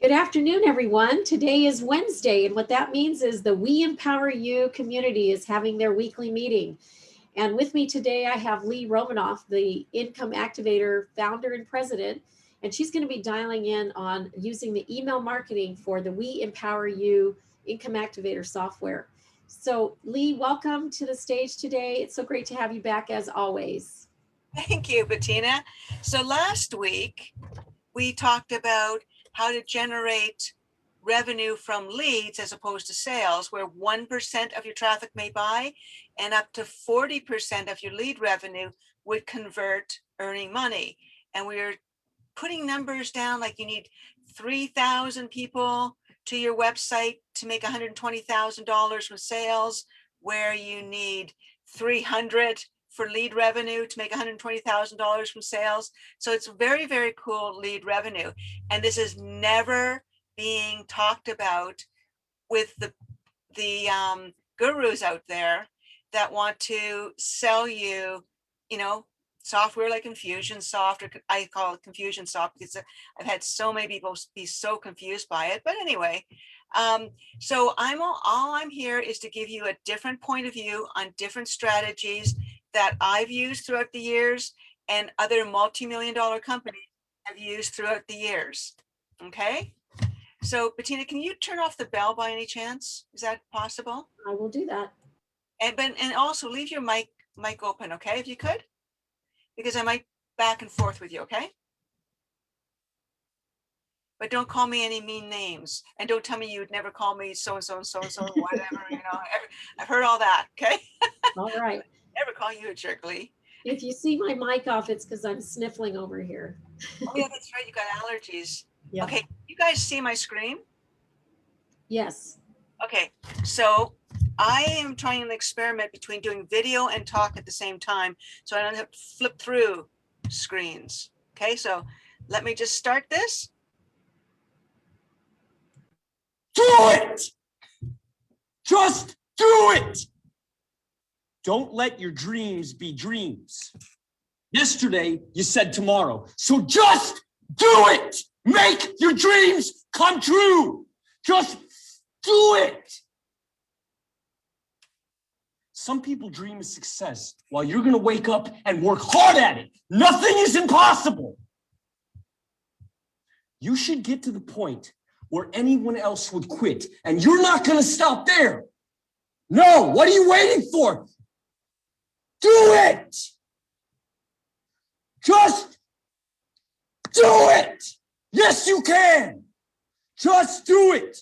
Good afternoon, everyone. Today is Wednesday, and what that means is the We Empower You community is having their weekly meeting. And with me today, I have Lee Romanoff, the Income Activator founder and president, and she's going to be dialing in on using the email marketing for the We Empower You Income Activator software. So, Lee, welcome to the stage today. It's so great to have you back as always. Thank you, Bettina. So last week, we talked about how to generate revenue from leads as opposed to sales, where 1% of your traffic may buy and up to 40% of your lead revenue would convert, earning money. And we're putting numbers down, like you need 3,000 people to your website to make $120,000 from sales, where you need 300 for lead revenue to make $120,000 from sales. So it's very, very cool lead revenue. And this is never being talked about with the gurus out there that want to sell you, software like Infusionsoft, or I call it Confusionsoft because I've had so many people be so confused by it. But anyway, so all I'm here is to give you a different point of view on different strategies that I've used throughout the years and other multi-million-dollar companies have used throughout the years. Okay. So Bettina, can you turn off the bell by any chance? Is that possible? I will do that. And also leave your mic open, okay, if you could, because I might back and forth with you, okay? But don't call me any mean names, and don't tell me you'd never call me so-and-so and so-and-so, whatever, I've heard all that, okay? All right. Never call you a jerk, Lee. If you see my mic off, it's because I'm sniffling over here. Oh yeah, that's right, you got allergies. Yep. Okay, you guys see my screen? Yes. Okay, so I am trying an experiment between doing video and talk at the same time, so I don't have to flip through screens. Okay, so let me just start this. Do it! Just do it! Don't let your dreams be dreams. Yesterday, you said tomorrow, so just do it! Make your dreams come true! Just do it! Some people dream of success while you're gonna wake up and work hard at it. Nothing is impossible. You should get to the point where anyone else would quit, and you're not gonna stop there. No, what are you waiting for? Do it! Just do it! Yes, you can! Just do it!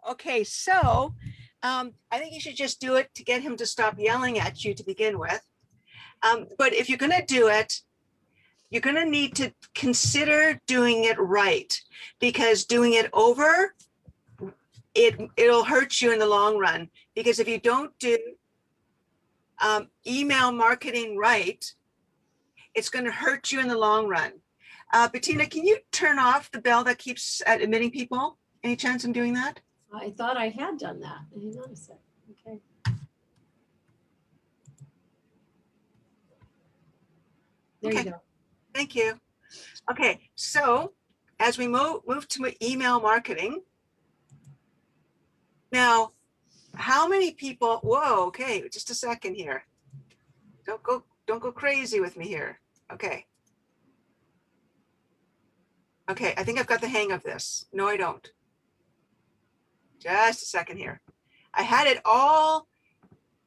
Okay, so I think you should just do it to get him to stop yelling at you to begin with. But if you're gonna do it, you're gonna need to consider doing it right, because doing it over, it'll hurt you in the long run. Because if you don't do email marketing right, it's going to hurt you in the long run. Bettina, can you turn off the bell that keeps admitting people? Any chance in doing that? I thought I had done that. Hang on a sec. Okay. There you go. Thank you. Okay, so as we move to email marketing, now, how many people, whoa, okay, just a second here. Don't go crazy with me here. Okay. Okay, I think I've got the hang of this. No, I don't. Just a second here. I had it all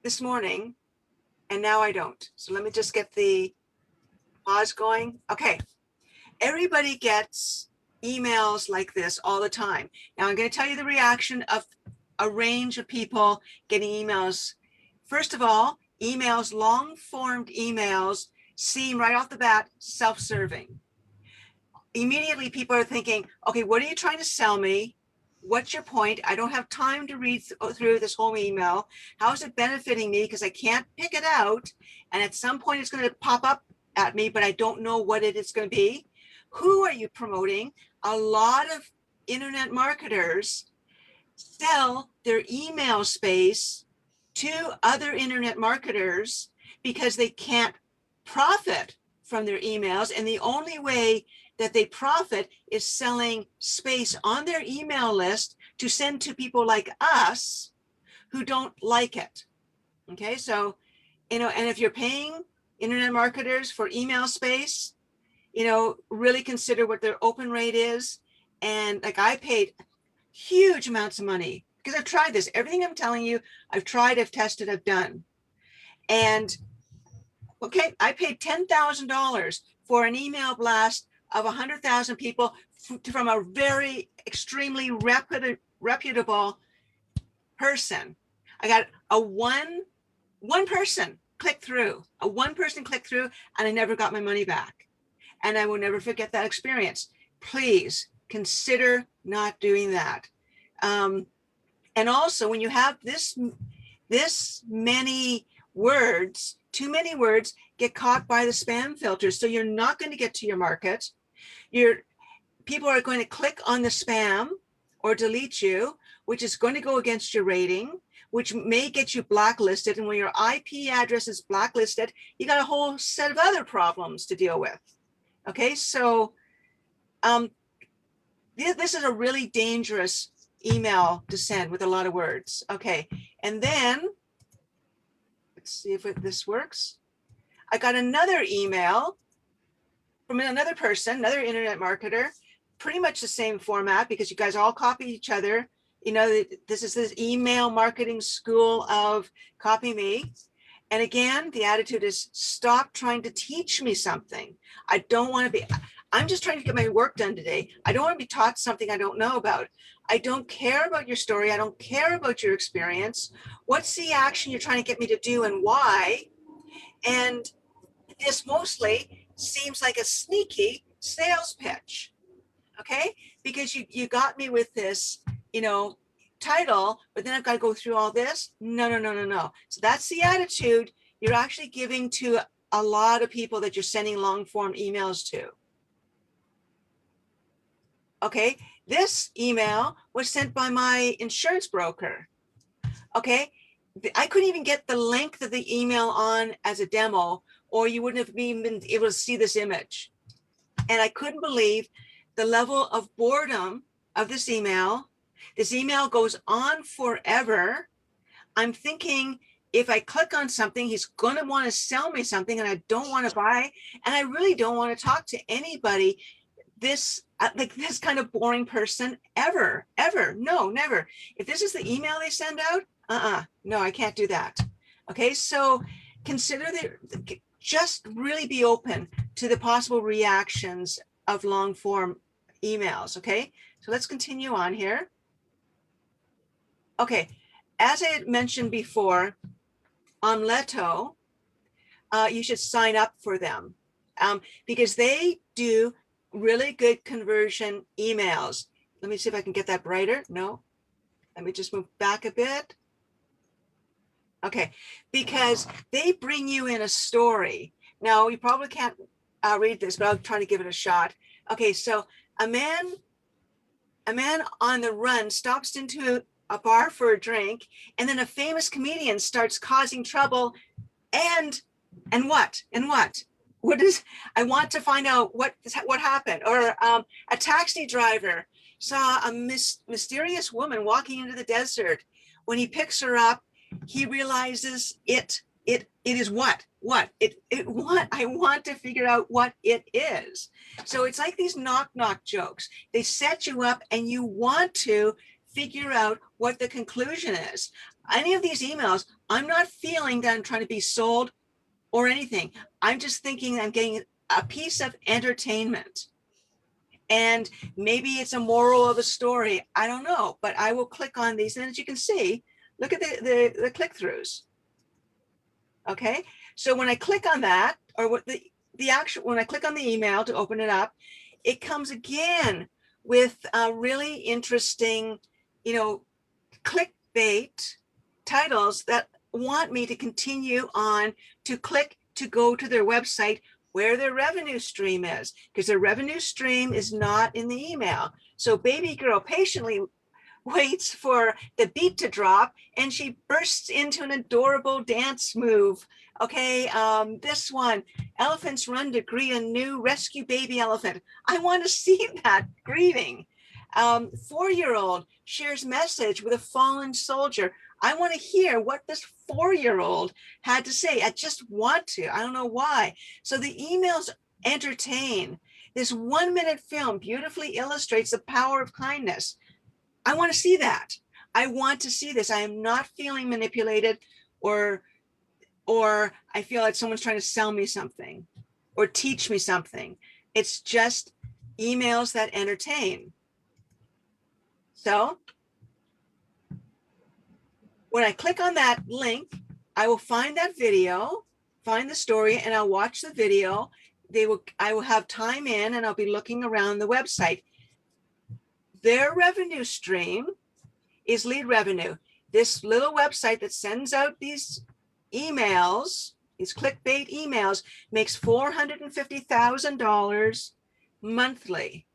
this morning and now I don't. So let me just get the pause going. Okay. Everybody gets emails like this all the time. Now I'm going to tell you the reaction of a range of people getting emails. First of all, emails, long-formed emails, seem right off the bat self-serving. Immediately people are thinking, okay, what are you trying to sell me? What's your point? I don't have time to read through this whole email. How is it benefiting me? Because I can't pick it out. And at some point it's going to pop up at me, but I don't know what it is going to be. Who are you promoting? A lot of internet marketers sell their email space to other internet marketers because they can't profit from their emails, and the only way that they profit is selling space on their email list to send to people like us who don't like it. Okay, so, and if you're paying internet marketers for email space, really consider what their open rate is. And like, I paid huge amounts of money because I've tried this. Everything I'm telling you, I've tried, I've tested, I've done. And okay, I paid $10,000 for an email blast of 100,000 people from a very extremely reputable person. I got a one person click through, and I never got my money back. And I will never forget that experience. Please consider not doing that. And also, when you have this many words, too many words get caught by the spam filters. So you're not going to get to your market. People are going to click on the spam or delete you, which is going to go against your rating, which may get you blacklisted. And when your IP address is blacklisted, you got a whole set of other problems to deal with. Okay, so this is a really dangerous email to send with a lot of words. Okay, and then let's see if this works. I got another email from another person, another internet marketer, pretty much the same format because you guys all copy each other. This is this email marketing school of copy me. And again, the attitude is stop trying to teach me something. I'm just trying to get my work done today. I don't want to be taught something I don't know about. I don't care about your story. I don't care about your experience. What's the action you're trying to get me to do and why? And this mostly seems like a sneaky sales pitch, okay? Because you got me with this, title, but then I've got to go through all this. No. So that's the attitude you're actually giving to a lot of people that you're sending long form emails to. Okay, this email was sent by my insurance broker. Okay, I couldn't even get the length of the email on as a demo, or you wouldn't have even been able to see this image. And I couldn't believe the level of boredom of this email. This email goes on forever. I'm thinking if I click on something, he's going to want to sell me something and I don't want to buy. And I really don't want to talk to anybody this kind of boring person ever. No, never. If this is the email they send out, no, I can't do that. Okay, so consider just really be open to the possible reactions of long form emails. Okay, so let's continue on here. Okay, as I had mentioned before, on Leto, you should sign up for them because they do really good conversion emails. Let me see if I can get that brighter. No, let me just move back a bit. Okay, because they bring you in a story. Now, you probably can't read this, but I'll try to give it a shot. Okay, so a man on the run stops into a bar for a drink, and then a famous comedian starts causing trouble. And what? I want to find out what happened. Or a taxi driver saw a mysterious woman walking into the desert. When he picks her up, he realizes it is what I want to figure out what it is. So it's like these knock jokes. They set you up and you want to figure out what the conclusion is. Any of these emails, I'm not feeling that I'm trying to be sold or anything. I'm just thinking I'm getting a piece of entertainment. And maybe it's a moral of a story. I don't know, but I will click on these. And as you can see, look at the click-throughs. Okay, so when I click on that, or what when I click on the email to open it up, it comes again with really interesting, clickbait titles that want me to continue on to click to go to their website where their revenue stream is, because their revenue stream is not in the email. So baby girl patiently waits for the beat to drop and she bursts into an adorable dance move Okay, this one, elephants run to greet a new rescue baby elephant. I want to see that greeting. 4-year-old shares message with a fallen soldier. I want to hear what this 4-year-old had to say. I just want to. I don't know why. So the emails entertain. This 1-minute film beautifully illustrates the power of kindness. I want to see that. I want to see this. I am not feeling manipulated or I feel like someone's trying to sell me something or teach me something. It's just emails that entertain. So when I click on that link, I will find that video, find the story, and I'll watch the video. I will have time in and I'll be looking around the website. Their revenue stream is lead revenue. This little website that sends out these emails, these clickbait emails, makes $450,000 monthly.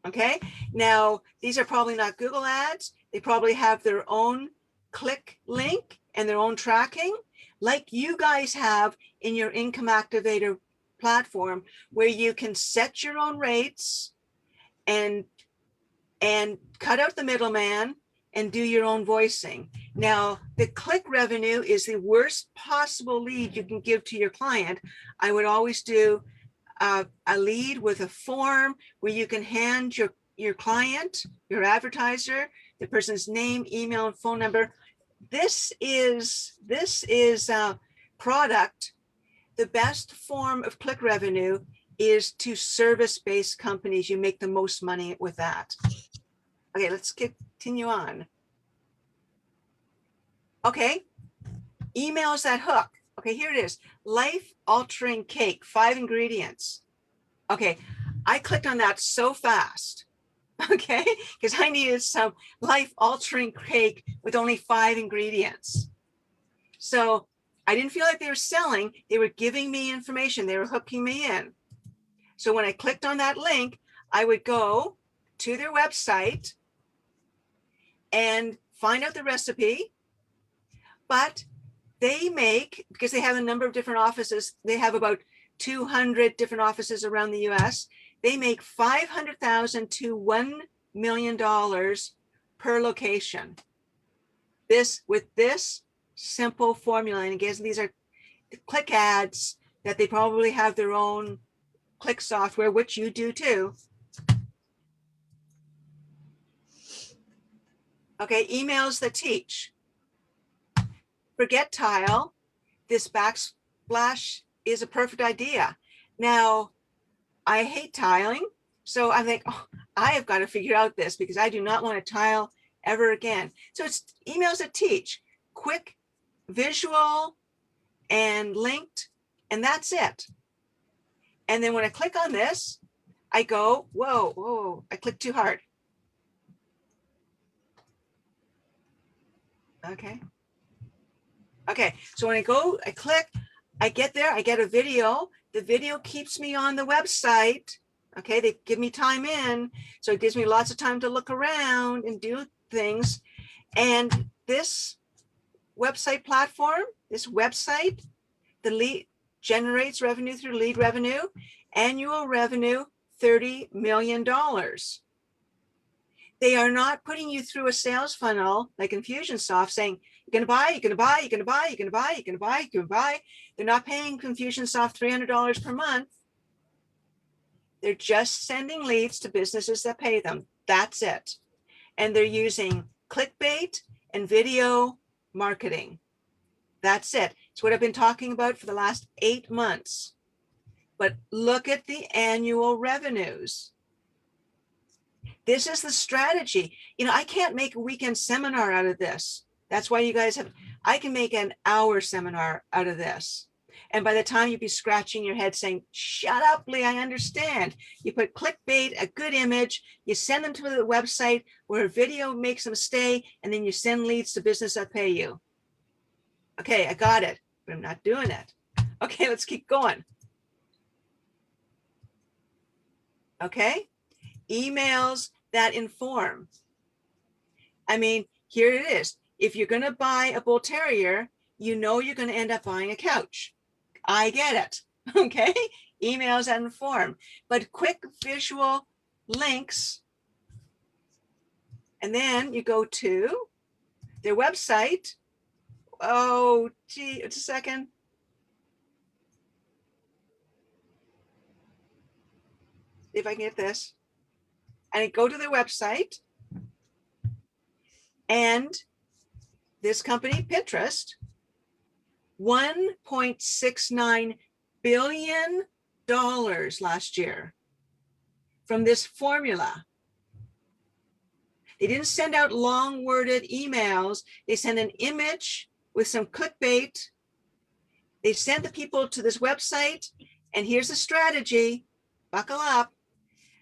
Okay, now these are probably not Google ads. They probably have their own click link and their own tracking, like you guys have in your income activator platform, where you can set your own rates and cut out the middleman and do your own voicing. Now, the click revenue is the worst possible lead you can give to your client. I would always do a lead with a form where you can hand your client, your advertiser, the person's name, email, and phone number. This is product. The best form of click revenue is to service-based companies. You make the most money with that. Okay, let's continue on. Okay, emails that hook. Okay, here it is. Life-altering cake, 5 ingredients. Okay, I clicked on that so fast, okay, because I needed some life-altering cake with only 5 ingredients. So I didn't feel like they were selling. They were giving me information. They were hooking me in. So when I clicked on that link, I would go to their website and find out the recipe. But they make, because they have a number of different offices, they have about 200 different offices around the US, they make $500,000 to $1 million per location. With this simple formula, and again, these are click ads that they probably have their own click software, which you do too. Okay, emails that teach. Forget tile. This backsplash is a perfect idea. Now, I hate tiling, so I think, oh, I have got to figure out this because I do not want to tile ever again. So it's emails that teach, quick, visual, and linked, and that's it. And then when I click on this, I go, whoa, I clicked too hard. Okay, so when I click, I get there, I get a video. The video keeps me on the website. Okay, they give me time in, so it gives me lots of time to look around and do things. And this website platform, the lead generates revenue through lead revenue, annual revenue, $30 million. They are not putting you through a sales funnel like Infusionsoft saying, you're going to buy, you're going to buy, you're going to buy, you're going to buy, you're going to buy, you're going to buy. They're not paying Infusionsoft $300 per month. They're just sending leads to businesses that pay them. That's it. And they're using clickbait and video marketing. That's it. It's what I've been talking about for the last 8 months. But look at the annual revenues. This is the strategy. You know, I can't make a weekend seminar out of this. That's why you guys I can make an hour seminar out of this. And by the time you'd be scratching your head saying, shut up, Lee, I understand. You put clickbait, a good image, you send them to the website where a video makes them stay, and then you send leads to business that pay you. Okay, I got it, but I'm not doing it. Okay, let's keep going. Okay, emails that inform. I mean, here it is. If you're going to buy a bull terrier, you know you're going to end up buying a couch. I get it. Okay. Emails and form, but quick visual links. And then you go to their website. Oh, gee, it's a second. If I can get this. And I go to their website. And this company, Pinterest, $1.69 billion last year from this formula. They didn't send out long worded emails. They sent an image with some clickbait. They sent the people to this website, and here's a strategy. Buckle up.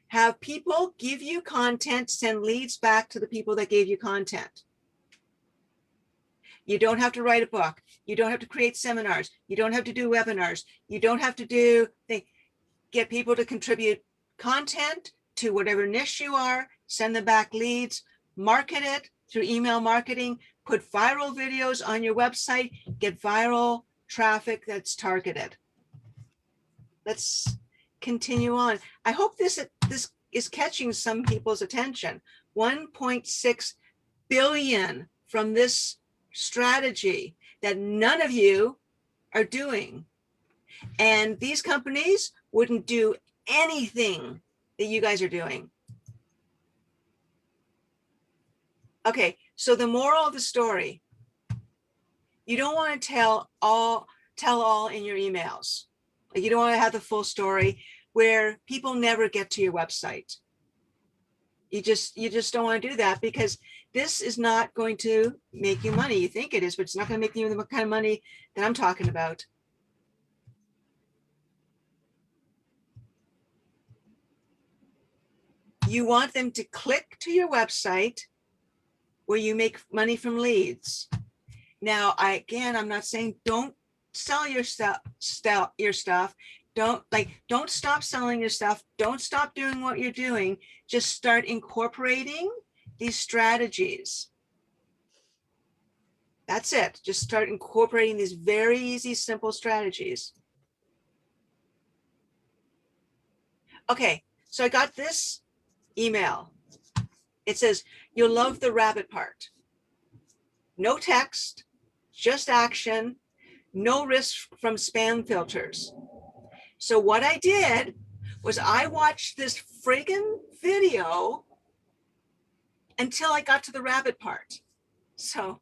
Have people give you content, send leads back to the people that gave you content. You don't have to write a book. You don't have to create seminars. You don't have to do webinars. You don't have to get people to contribute content to whatever niche you are, send them back leads, market it through email marketing, put viral videos on your website, get viral traffic that's targeted. Let's continue on. I hope this is catching some people's attention. 1.6 billion from this strategy that none of you are doing. And these companies wouldn't do anything that you guys are doing. Okay, so the moral of the story, you don't want to tell all in your emails. Like, you don't want to have the full story where people never get to your website. You just don't want to do that, because this is not going to make you money. You think it is, but it's not going to make you the kind of money that I'm talking about. You want them to click to your website where you make money from leads. Now, I'm not saying don't sell your stuff. Don't stop selling your stuff. Don't stop doing what you're doing. Just start incorporating these strategies. That's it. Just start incorporating these very easy, simple strategies. Okay, so I got this email. It says, you'll love the rabbit part. No text, just action, no risk from spam filters. So what I did was I watched this friggin' video until I got to the rabbit part. So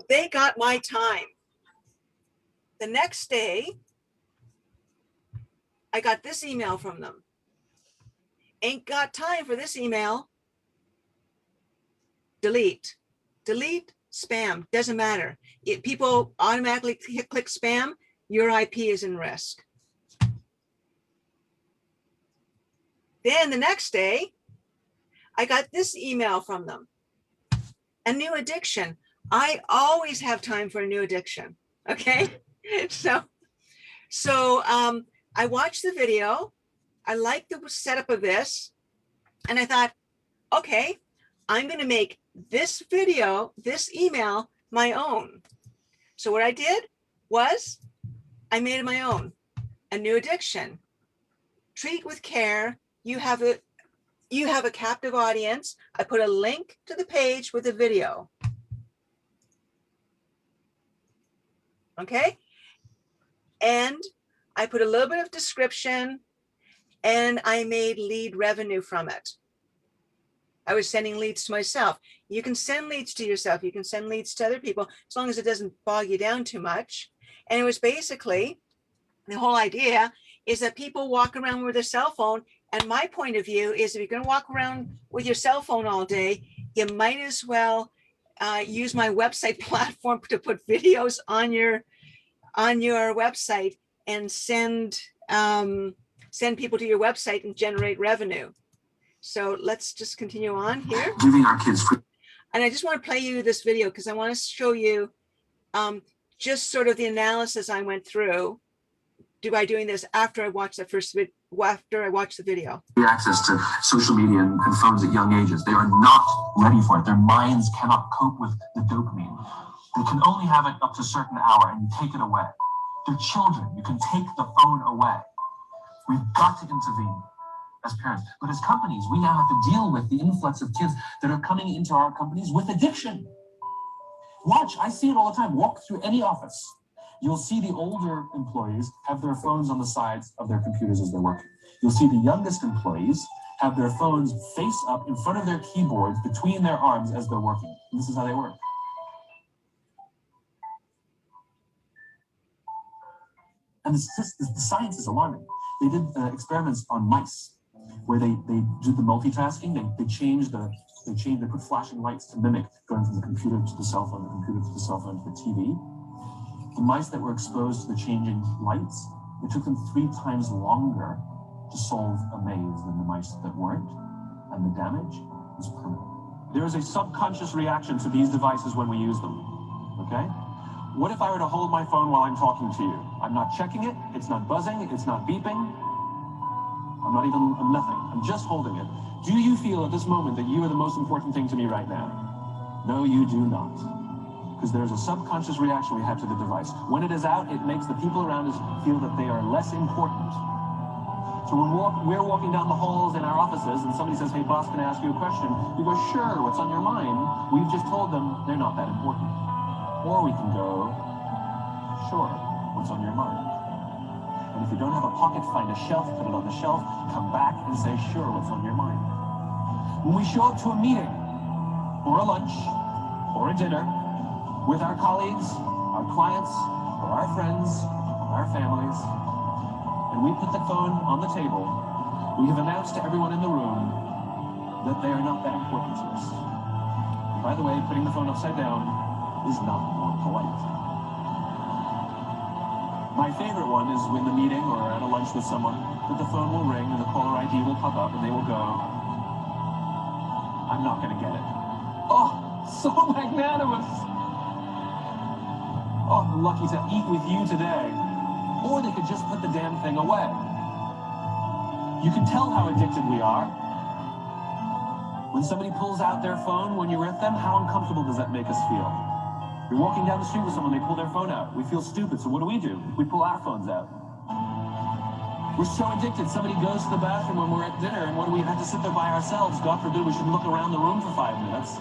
they got my time. The next day, I got this email from them. Ain't got time for this email. Delete, spam, doesn't matter. If people automatically click spam, your IP is in risk. Then the next day, I got this email from them. A new addiction. I always have time for a new addiction. Okay. So I watched the video. I liked the setup of this. And I thought, okay, I'm going to make this video, this email, my own. So what I did was I made it my own. A new addiction. Treat with care. You have a captive audience. I put a link to the page with a video. Okay. And I put a little bit of description, and I made lead revenue from it. I was sending leads to myself. You can send leads to yourself. You can send leads to other people, as long as it doesn't bog you down too much. And it was basically, the whole idea is that people walk around with their cell phone. And my point of view is, if you're going to walk around with your cell phone all day, you might as well use my website platform to put videos on your website and send people to your website and generate revenue. So let's just continue on here. Giving our kids free. And I just want to play you this video because I want to show you just sort of the analysis I went through by doing this after I watch the video. Access to social media and phones at young ages. They are not ready for it. Their minds cannot cope with the dopamine. They can only have it up to a certain hour, and you take it away. They're children. You can take the phone away. We've got to intervene as parents. But as companies, we now have to deal with the influx of kids that are coming into our companies with addiction. Watch, I see it all the time. Walk through any office. You'll see the older employees have their phones on the sides of their computers as they're working. You'll see the youngest employees have their phones face up in front of their keyboards between their arms as they're working. And this is how they work. And the science is alarming. They did experiments on mice where they do the multitasking. They put flashing lights to mimic going from the computer to the cell phone, the computer to the cell phone to the TV. The mice that were exposed to the changing lights, it took them 3 times longer to solve a maze than the mice that weren't, and the damage was permanent. There is a subconscious reaction to these devices when we use them, okay? What if I were to hold my phone while I'm talking to you? I'm not checking it, it's not buzzing, it's not beeping, I'm nothing, I'm just holding it. Do you feel at this moment that you are the most important thing to me right now? No, you do not. Because there's a subconscious reaction we have to the device. When it is out, it makes the people around us feel that they are less important. So when we're walking down the halls in our offices and somebody says, hey, boss, can I ask you a question? You go, sure, what's on your mind? We've just told them they're not that important. Or we can go, sure, what's on your mind? And if you don't have a pocket, find a shelf, put it on the shelf, come back and say, sure, what's on your mind? When we show up to a meeting, or a lunch, or a dinner, with our colleagues, our clients, or our friends, or our families, and we put the phone on the table, we have announced to everyone in the room that they are not that important to us. And by the way, putting the phone upside down is not more polite. My favorite one is when the meeting or at a lunch with someone, that the phone will ring and the caller ID will pop up and they will go, I'm not gonna get it. Oh, so magnanimous. Oh, lucky to eat with you today. Or they could just put the damn thing away. You can tell how addicted we are. When somebody pulls out their phone when you're with them, how uncomfortable does that make us feel? You're walking down the street with someone, they pull their phone out. We feel stupid, so what do? We pull our phones out. We're so addicted. Somebody goes to the bathroom when we're at dinner, and what do we have to sit there by ourselves? God forbid we should look around the room for 5 minutes.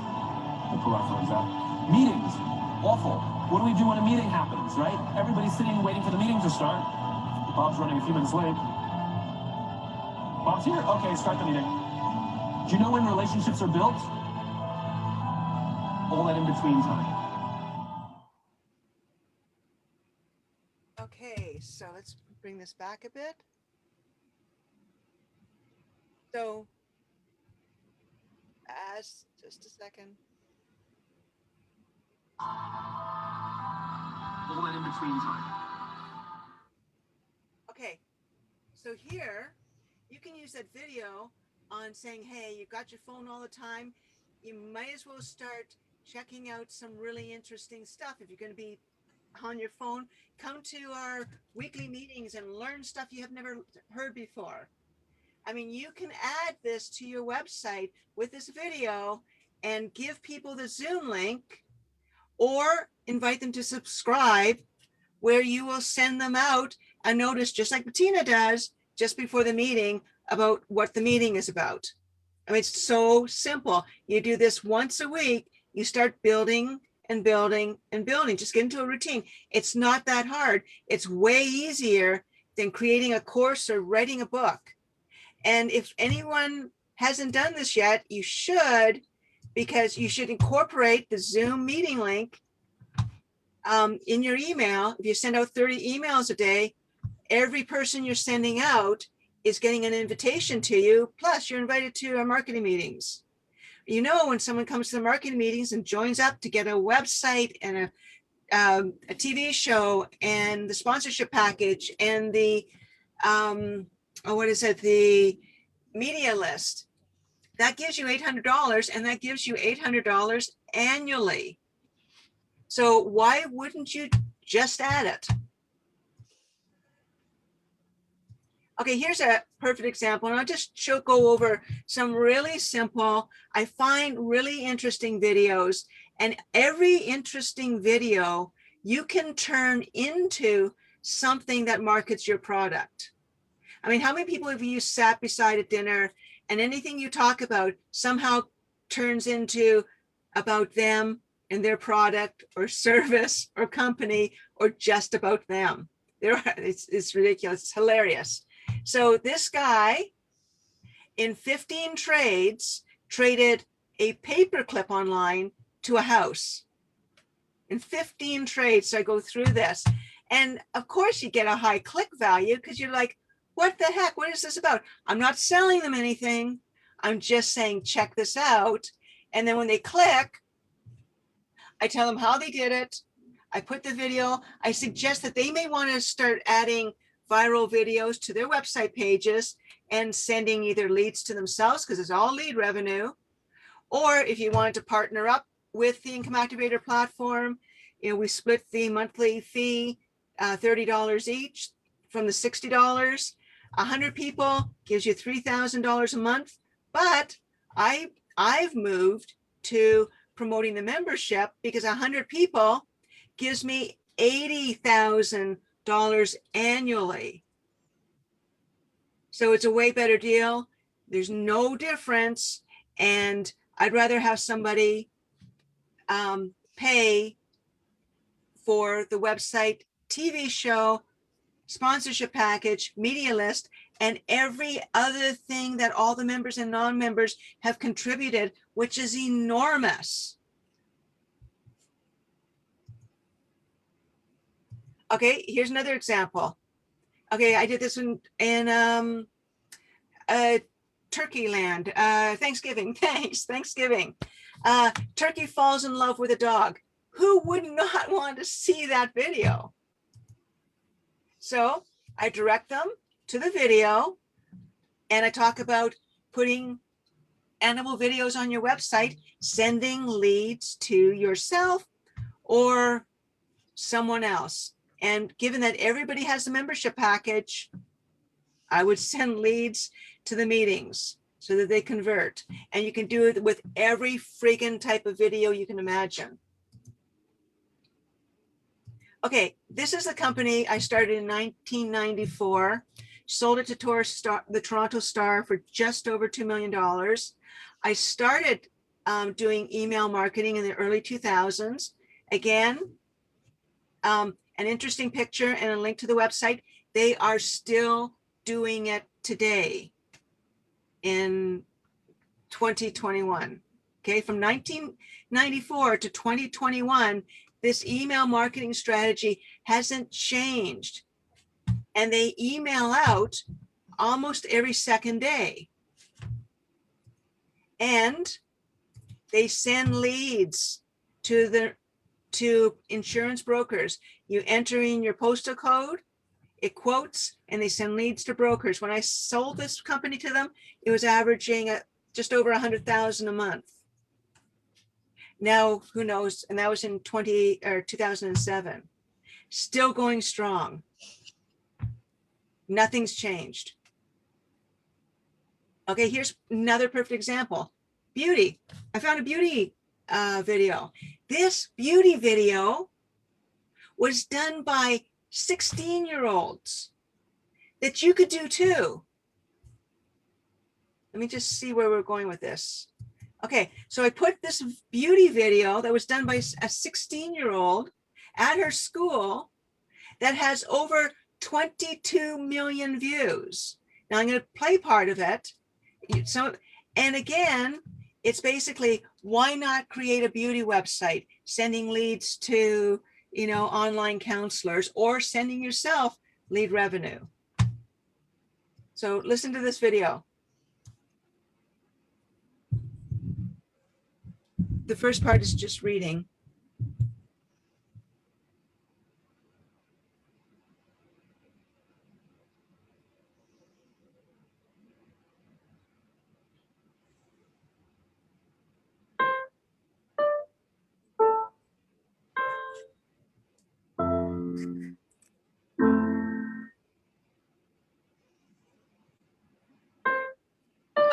We pull our phones out. Meetings, awful. What do we do when a meeting happens, right? Everybody's sitting waiting for the meeting to start. Bob's running a few minutes late. Bob's here? Okay, start the meeting. Do you know when relationships are built? All that in between time. Okay, so let's bring this back a bit. So, just a second. All that in between time. Okay, so here you can use that video on saying, hey, you've got your phone all the time. You might as well start checking out some really interesting stuff. If you're going to be on your phone, come to our weekly meetings and learn stuff you have never heard before. I mean, you can add this to your website with this video and give people the Zoom link or invite them to subscribe, where you will send them out a notice, just like Bettina does, just before the meeting about what the meeting is about. I mean, it's so simple. You do this once a week, you start building and building and building. Just get into a routine. It's not that hard. It's way easier than creating a course or writing a book. And if anyone hasn't done this yet, you should, because you should incorporate the Zoom meeting link in your email. If you send out 30 emails a day, every person you're sending out is getting an invitation to you. Plus, you're invited to our marketing meetings. You know, when someone comes to the marketing meetings and joins up to get a website and a TV show and the sponsorship package and the the media list, that gives you $800, and that gives you $800 annually. So why wouldn't you just add it? Okay, here's a perfect example, and I'll just go over some really simple, I find really interesting videos, and every interesting video you can turn into something that markets your product. I mean, how many people have you sat beside at dinner and anything you talk about somehow turns into about them and their product or service or company or just about them? It's ridiculous, it's hilarious. So this guy in 15 trades traded a paperclip online to a house. In 15 trades, so I go through this. And of course you get a high click value because you're like, what the heck? What is this about? I'm not selling them anything. I'm just saying, check this out. And then when they click, I tell them how they did it. I put the video. I suggest that they may want to start adding viral videos to their website pages and sending either leads to themselves, because it's all lead revenue, or if you wanted to partner up with the Income Activator platform, we split the monthly fee, $30 each from the $60. 100 people gives you $3,000 a month. But I've moved to promoting the membership because 100 people gives me $80,000 annually. So it's a way better deal. There's no difference. And I'd rather have somebody pay for the website, TV show, sponsorship package, media list, and every other thing that all the members and non-members have contributed, which is enormous. Okay, here's another example. Okay, I did this in Turkey land, Thanksgiving, Thanksgiving. Turkey falls in love with a dog. Who would not want to see that video? So I direct them to the video and I talk about putting animal videos on your website, sending leads to yourself or someone else. And given that everybody has a membership package, I would send leads to the meetings so that they convert. And you can do it with every friggin' type of video you can imagine. Okay, this is a company I started in 1994, sold it to the Toronto Star for just over $2 million. I started doing email marketing in the early 2000s. Again, an interesting picture and a link to the website. They are still doing it today in 2021. Okay, from 1994 to 2021, this email marketing strategy hasn't changed. And they email out almost every second day. And they send leads to insurance brokers. You enter in your postal code, it quotes, and they send leads to brokers. When I sold this company to them, it was averaging just over 100,000 a month. Now, who knows? And that was in 2007. Still going strong. Nothing's changed. Okay, here's another perfect example. Beauty. I found a beauty video. This beauty video was done by 16-year-olds that you could do too. Let me just see where we're going with this. Okay, so I put this beauty video that was done by a 16-year-old at her school that has over 22 million views. Now I'm going to play part of it. And again, it's basically, why not create a beauty website, sending leads to, online counselors, or sending yourself lead revenue. So listen to this video. The first part is just reading.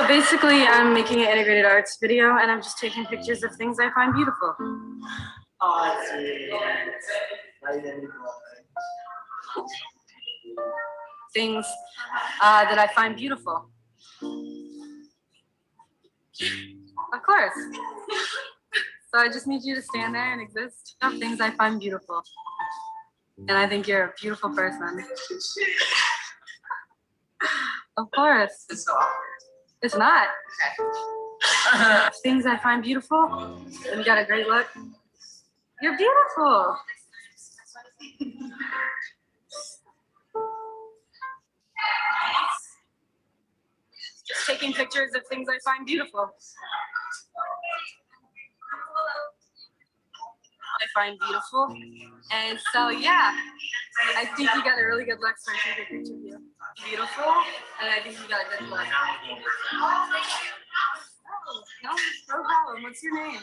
Basically, I'm making an integrated arts video, and I'm just taking pictures of things I find beautiful. Things that I find beautiful. Of course. So I just need you to stand there and exist. Of things I find beautiful. And I think you're a beautiful person. Of course. It's not. Things I find beautiful. And you got a great look. You're beautiful. Just taking pictures of things I find beautiful. I find beautiful. And so, yeah, I think you got a really good look, so I take a picture of you. Beautiful, and I think you got a good look. Oh, no problem. What's your name?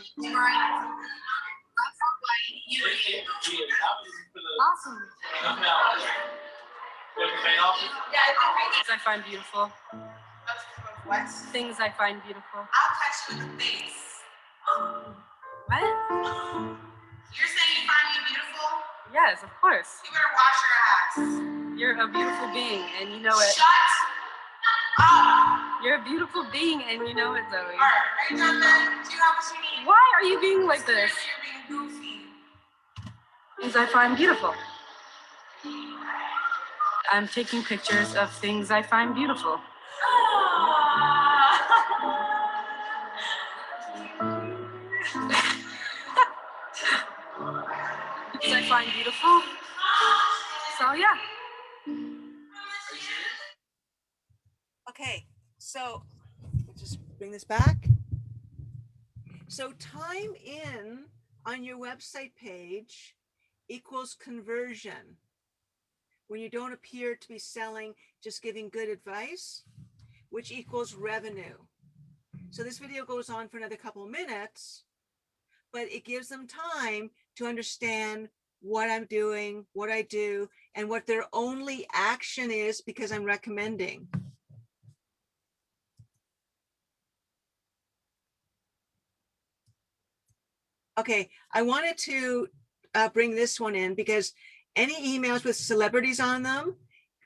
Awesome. Things I find beautiful. What? Things I find beautiful. I'll touch you in the face. What? You're saying you find me beautiful? Yes, of course. You better wash your ass. You're a beautiful being, and you know it. Shut up. You're a beautiful being, and you know it, Zoe. All right, are you done then? Do you have what you need? Why are you being like this? You're being goofy. Things I find beautiful. I'm taking pictures of things I find beautiful. Things I find beautiful. So yeah. Okay, so let's just bring this back. So time in on your website page equals conversion. When you don't appear to be selling, just giving good advice, which equals revenue. So this video goes on for another couple of minutes, but it gives them time to understand what I'm doing, what I do, and what their only action is because I'm recommending. Okay, I wanted to bring this one in because any emails with celebrities on them,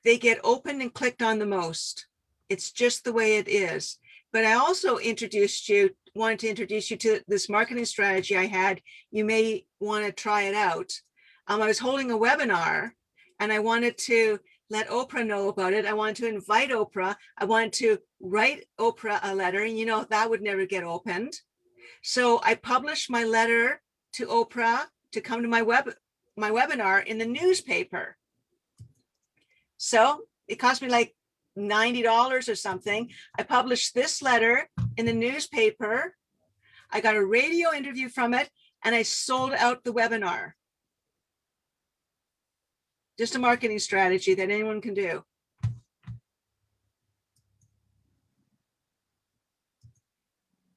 they get opened and clicked on the most. It's just the way it is. But I also wanted to introduce you to this marketing strategy I had. You may want to try it out. I was holding a webinar and I wanted to let Oprah know about it. I wanted to invite Oprah. I wanted to write Oprah a letter, and you know, that would never get opened. So I published my letter to Oprah to come to my webinar in the newspaper. So it cost me like $90 or something. I published this letter in the newspaper. I got a radio interview from it, and I sold out the webinar. Just a marketing strategy that anyone can do.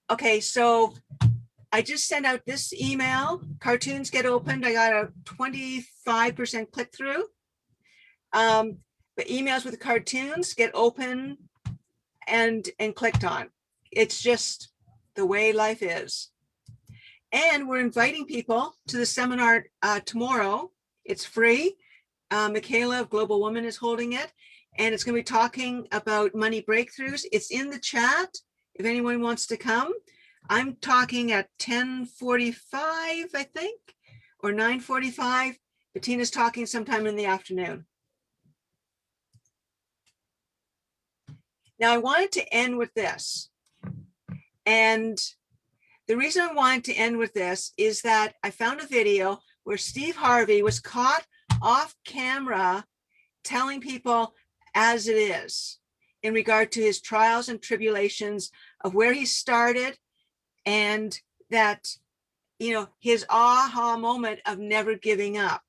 Okay, so I just sent out this email. Cartoons get opened. I got a 25% click through. But emails with cartoons get open and clicked on. It's just the way life is. And we're inviting people to the seminar tomorrow. It's free. Michaela of Global Woman is holding it, and it's going to be talking about money breakthroughs. It's in the chat if anyone wants to come. I'm talking at 10:45, I think, or 9:45. Bettina's talking sometime in the afternoon. Now I wanted to end with this. And the reason I wanted to end with this is that I found a video where Steve Harvey was caught off camera telling people as it is in regard to his trials and tribulations of where he started, and that, you know, his aha moment of never giving up.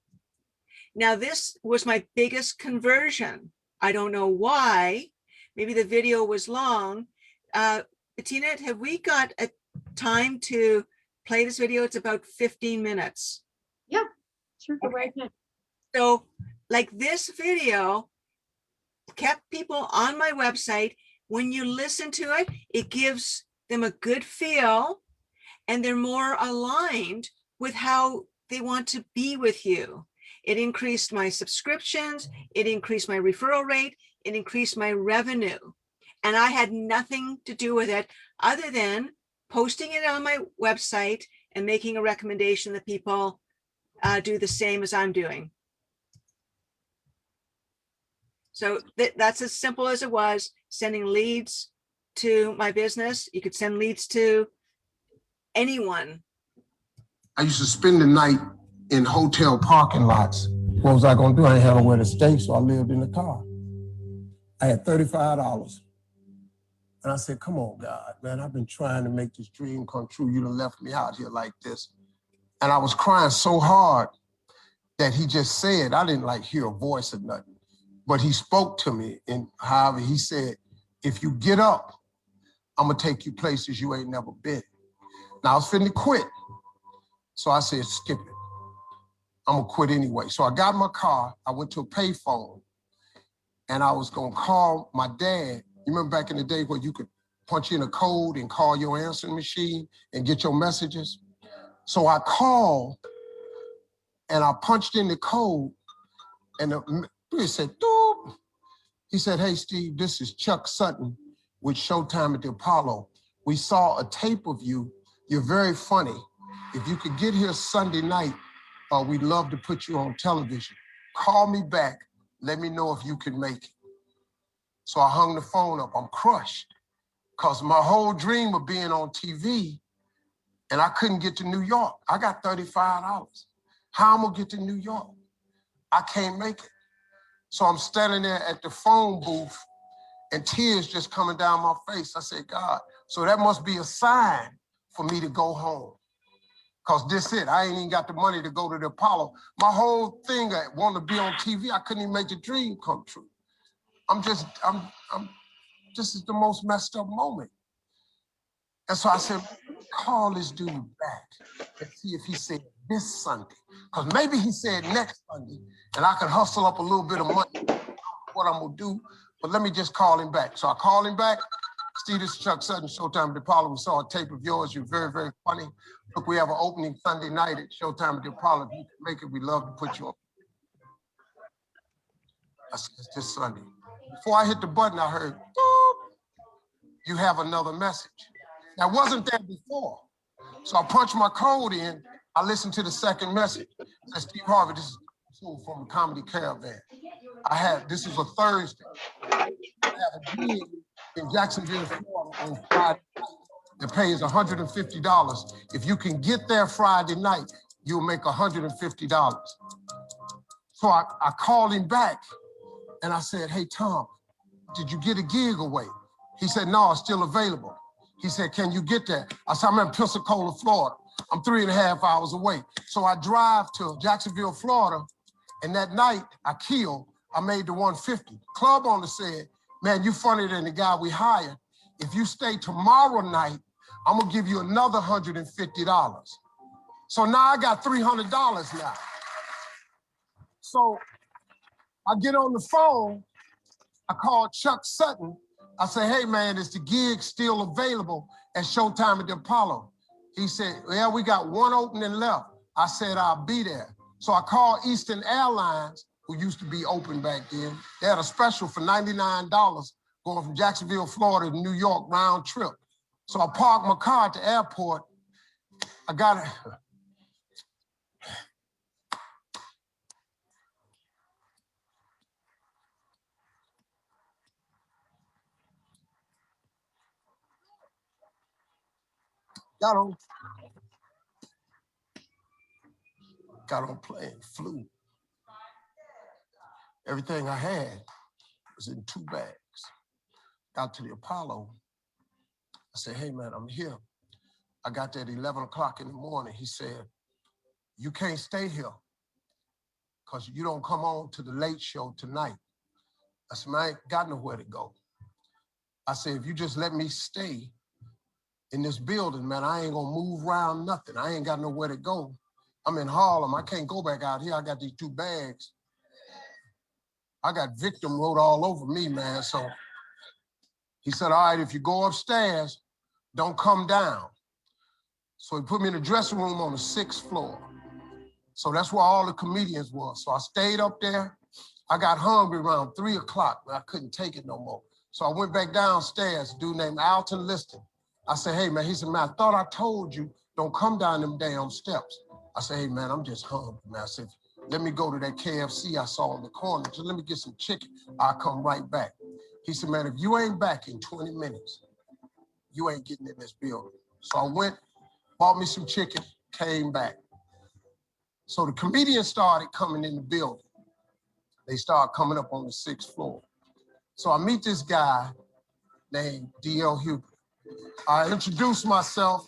Now, this was my biggest conversion. I don't know why. Maybe the video was long. Bettina, have we got a time to play this video? It's about 15 minutes. Yeah, sure. Go Okay. right ahead. So like this video kept people on my website when you listen to it, it gives them a good feel and they're more aligned with how they want to be with you. It increased my subscriptions, it increased my referral rate, it increased my revenue. And I had nothing to do with it other than posting it on my website and making a recommendation that people do the same as I'm doing. So that's as simple as it was, sending leads to my business. You could send leads to anyone. I used to spend the night in hotel parking lots. What was I gonna do? I didn't have nowhere to stay, so I lived in the car. I had $35. And I said, come on, God, man, I've been trying to make this dream come true. You done left me out here like this. And I was crying so hard that he just said, I didn't like hear a voice or nothing, but he spoke to me. And however, he said, if you get up, I'm gonna take you places you ain't never been. Now I was finna quit. So I said, skip it. I'm gonna quit anyway. So I got in my car, I went to a payphone, and I was gonna call my dad. You remember back in the day where you could punch in a code and call your answering machine and get your messages? So I called and I punched in the code and it said, doop. He said, hey, Steve, this is Chuck Sutton with Showtime at the Apollo. We saw a tape of you. You're very funny. If you could get here Sunday night, we'd love to put you on television. Call me back. Let me know if you can make it. So I hung the phone up. I'm crushed because my whole dream of being on TV and I couldn't get to New York. I got $35. How am I gonna get to New York? I can't make it. So I'm standing there at the phone booth and tears just coming down my face. I said, God, so that must be a sign for me to go home. Cause this it, I ain't even got the money to go to the Apollo. My whole thing, I want to be on TV, I couldn't even make the dream come true. This is the most messed up moment. And so I said, call this dude back and see if he said this Sunday. Because maybe he said next Sunday, and I can hustle up a little bit of money, what I'm gonna do, but let me just call him back. So I called him back. Steve, this is Chuck Sutton, Showtime at the Apollo. We saw a tape of yours. You're very, very funny. Look, we have an opening Sunday night at Showtime at the Apollo. If you can make it, we'd love to put you on. I said, it's this Sunday. Before I hit the button, I heard, boop, you have another message. That wasn't there before. So I punched my code in. I listened to the second message. It said, Steve Harvey, this is from a Comedy Caravan. This is a Thursday. I have a gig in Jacksonville, Florida on Friday night that pays $150. If you can get there Friday night, you'll make $150. So I called him back and I said, hey, Tom, did you get a gig away? He said, no, it's still available. He said, can you get there? I said, I'm in Pensacola, Florida. I'm 3.5 hours away. So I drive to Jacksonville, Florida, and that night I made the 150. Club owner said, man, you funnier than the guy we hired. If you stay tomorrow night, I'm gonna give you another $150. So now I got $300 now. So I get on the phone, I call Chuck Sutton. I say, hey man, is the gig still available at Showtime at the Apollo? He said, yeah, we got one opening left. I said, I'll be there. So I called Eastern Airlines, who used to be open back then. They had a special for $99 going from Jacksonville, Florida to New York round trip. So I parked my car at the airport. I got it. Got on plane, flew. Everything I had was in 2 bags. Got to the Apollo. I said, hey man, I'm here. I got there at 11 o'clock in the morning. He said, you can't stay here because you don't come on to the late show tonight. I said, man, I ain't got nowhere to go. I said, if you just let me stay in this building, man, I ain't gonna move around nothing. I ain't got nowhere to go. I'm in Harlem. I can't go back out here. I got these 2 bags. I got victim wrote all over me, man. So He said, all right, if you go upstairs, don't come down. So he put me in the dressing room on the 6th floor. So that's where all the comedians were. So I stayed up there. I got hungry around 3 o'clock, but I couldn't take it no more. So I went back downstairs, a dude named Alton Liston. I said, hey, man, he said, man, I thought I told you, don't come down them damn steps. I said, hey, man, I'm just hungry, man. I said, let me go to that KFC I saw in the corner. Just let me get some chicken. I'll come right back. He said, man, if you ain't back in 20 minutes, you ain't getting in this building. So I went, bought me some chicken, came back. So the comedians started coming in the building. They started coming up on the 6th floor. So I meet this guy named D.L. Hubert. I introduced myself.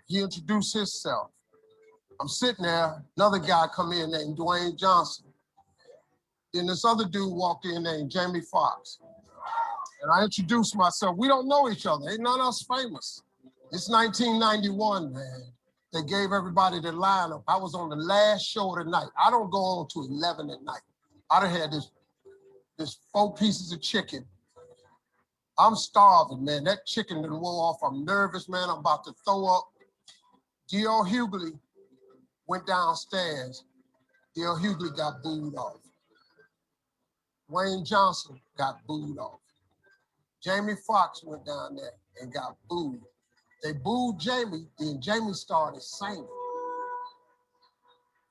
He introduced himself. I'm sitting there, another guy come in named Dwayne Johnson. Then this other dude walked in named Jamie Foxx. And I introduced myself. We don't know each other. Ain't none of us famous. It's 1991, man. They gave everybody the lineup. I was on the last show of the night. I don't go on to 11 at night. I done had this 4 pieces of chicken. I'm starving, man. That chicken done wore off. I'm nervous, man. I'm about to throw up. D.L. Hughley went downstairs. D.L. Hughley got booed off. Wayne Johnson got booed off. Jamie Foxx went down there and got booed. They booed Jamie, then Jamie started singing.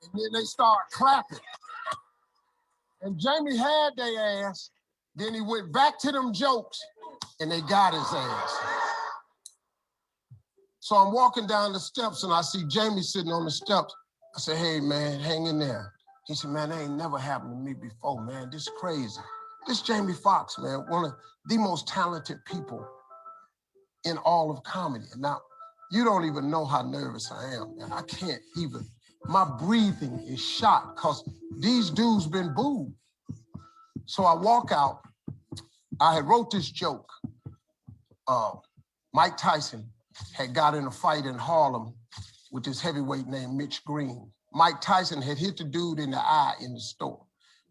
And then they started clapping. And Jamie had their ass. Then he went back to them jokes and they got his ass. So I'm walking down the steps and I see Jamie sitting on the steps. I said, hey, man, hang in there. He said, man, that ain't never happened to me before, man. This is crazy. This Jamie Foxx, man, one of the most talented people in all of comedy. And now, you don't even know how nervous I am, man. I can't even, my breathing is shot because these dudes been booed. So I walk out. I had wrote this joke. Mike Tyson had got in a fight in Harlem with this heavyweight named Mitch Green. Mike Tyson had hit the dude in the eye in the store.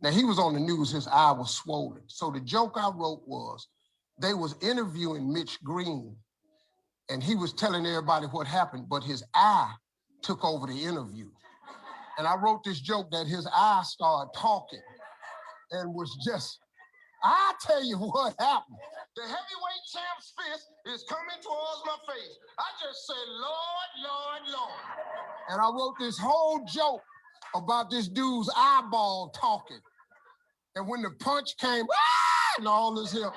Now, he was on the news, his eye was swollen. So the joke I wrote was, they was interviewing Mitch Green, and he was telling everybody what happened, but his eye took over the interview. And I wrote this joke that his eye started talking and was just, I tell you what happened. The heavyweight champ's fist is coming towards my face. I just said, Lord, Lord, Lord. And I wrote this whole joke about this dude's eyeball talking. And when the punch came, and all this here,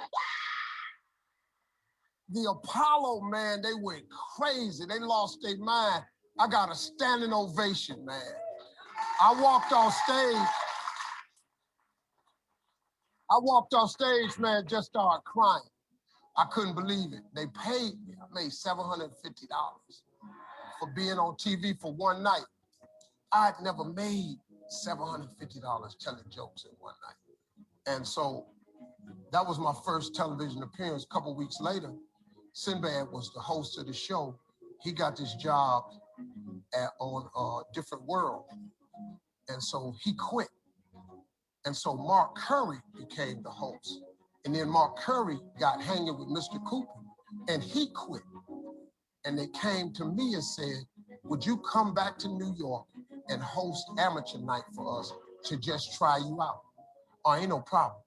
the Apollo, man, they went crazy. They lost their mind. I got a standing ovation, man. I walked off stage, man, just started crying. I couldn't believe it. They paid me. I made $750 for being on TV for one night. I'd never made $750 telling jokes in one night. And so that was my first television appearance. A couple weeks later, Sinbad was the host of the show. He got this job on Different World. And so he quit. And so Mark Curry became the host. And then Mark Curry got hanging with Mr. Cooper and he quit. And they came to me and said, would you come back to New York and host amateur night for us to just try you out? Oh, ain't no problem.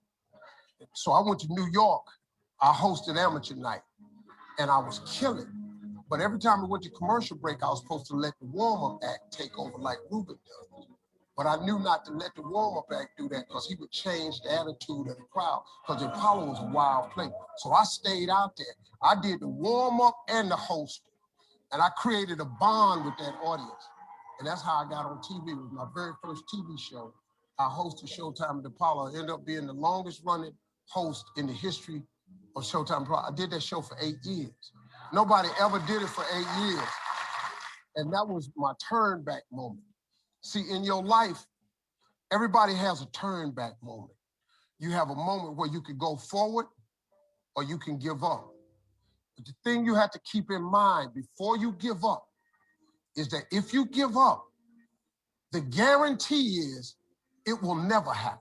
So I went to New York. I hosted amateur night and I was killing. But every time we went to commercial break, I was supposed to let the warm-up act take over like Ruben does. But I knew not to let the warm-up act do that because he would change the attitude of the crowd because the Apollo was a wild place. So I stayed out there. I did the warm-up and the host. And I created a bond with that audience. And that's how I got on TV. It was my very first TV show. I hosted Showtime at the Apollo. I ended up being the longest running host in the history of Showtime Apollo. I did that show for 8 years. Nobody ever did it for 8 years. And that was my turn back moment. See, in your life, everybody has a turn back moment. You have a moment where you could go forward or you can give up. But the thing you have to keep in mind before you give up is that if you give up, the guarantee is it will never happen.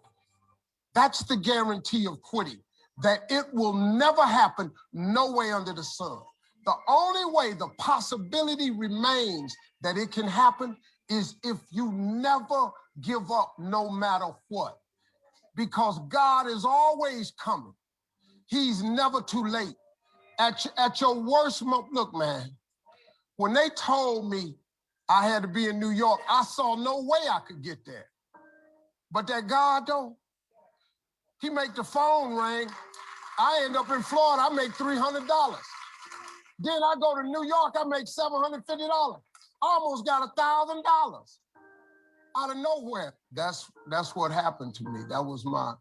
That's the guarantee of quitting. that it will never happen no way under the sun. The only way the possibility remains that it can happen is if you never give up no matter what. Because God is always coming. He's never too late. At your worst moment, look, man, when they told me I had to be in New York, I saw no way I could get there. But that God, though, he make the phone ring. I end up in Florida, I make $300. Then I go to New York, I make $750. Almost got $1,000 out of nowhere. That's what happened to me. That was my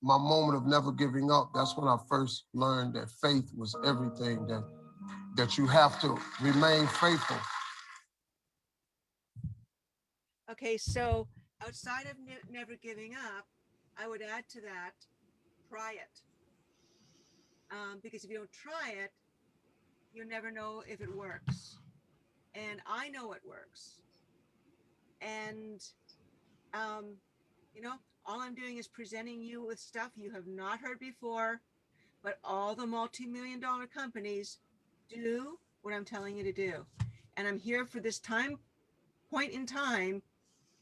moment of never giving up. That's when I first learned that faith was everything, that you have to remain faithful. Okay, so outside of never giving up, I would add to that, try it. Because if you don't try it, you'll never know if it works. And I know it works. And, you know, all I'm doing is presenting you with stuff you have not heard before, but all the multi-million-dollar companies do what I'm telling you to do. And I'm here for this point in time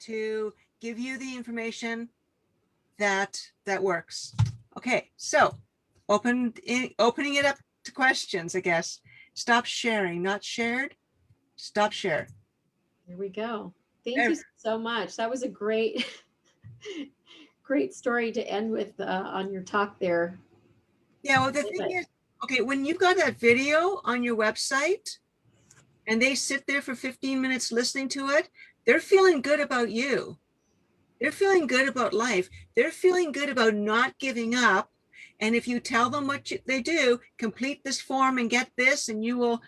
to give you the information that works. Okay, so opening it up to questions, I guess. Stop sharing, not shared. Stop share. There we go. Thank you so much. That was a great, great story to end with on your talk there. Yeah, well, the thing is, okay, when you've got that video on your website and they sit there for 15 minutes listening to it, they're feeling good about you. They're feeling good about life. They're feeling good about not giving up. And if you tell them what they do, complete this form and get this, and you will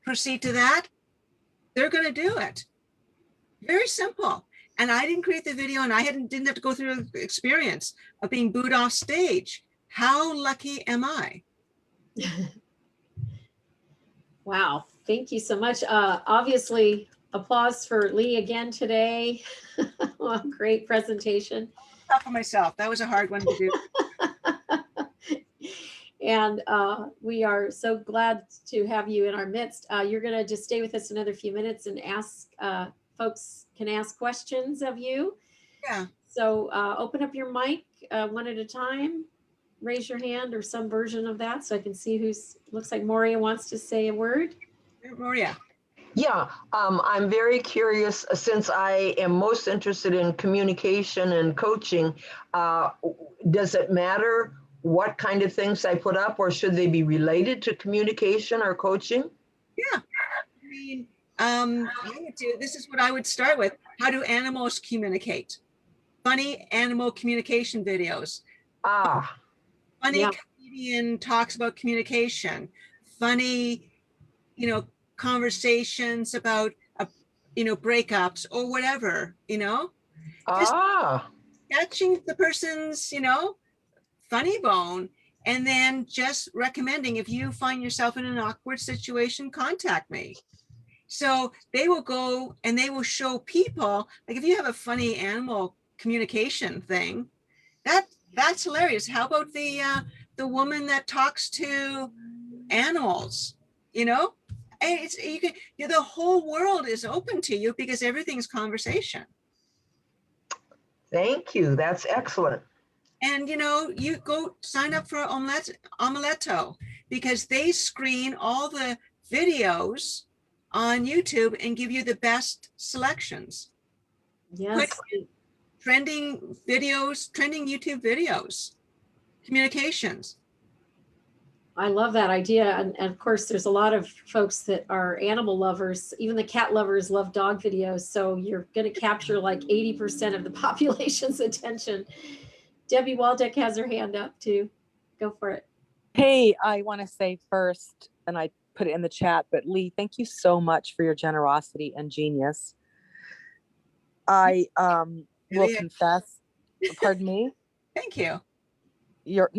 proceed to that, they're going to do it. Very simple. And I didn't create the video, and I didn't have to go through the experience of being booed off stage. How lucky am I? Wow. Thank you so much. Obviously, applause for Lee again today. Well, great presentation. Not for myself. That was a hard one to do. And we are so glad to have you in our midst. You're going to just stay with us another few minutes and ask, folks can ask questions of you. Yeah. So open up your mic one at a time. Raise your hand or some version of that so I can see looks like Moria wants to say a word. Moria. Yeah, I'm very curious since I am most interested in communication and coaching. Does it matter what kind of things I put up, or should they be related to communication or coaching? Yeah. I mean, this is what I would start with. How do animals communicate? Funny animal communication videos. Funny comedian talks about communication. Funny, conversations about, breakups or whatever, just catching the person's, funny bone, and then just recommending, if you find yourself in an awkward situation, contact me. So they will go and they will show people, like if you have a funny animal communication thing, that's hilarious. How about the woman that talks to animals, the whole world is open to you because everything's conversation. Thank you. That's excellent. And, you go sign up for Omeletto because they screen all the videos on YouTube and give you the best selections. Yes. Trending YouTube videos, communications. I love that idea. And of course, there's a lot of folks that are animal lovers. Even the cat lovers love dog videos. So you're going to capture like 80% of the population's attention. Debbie Waldeck has her hand up too. Go for it. Hey, I want to say first, and I put it in the chat, but Lee, thank you so much for your generosity and genius. I will confess, pardon me? Thank you.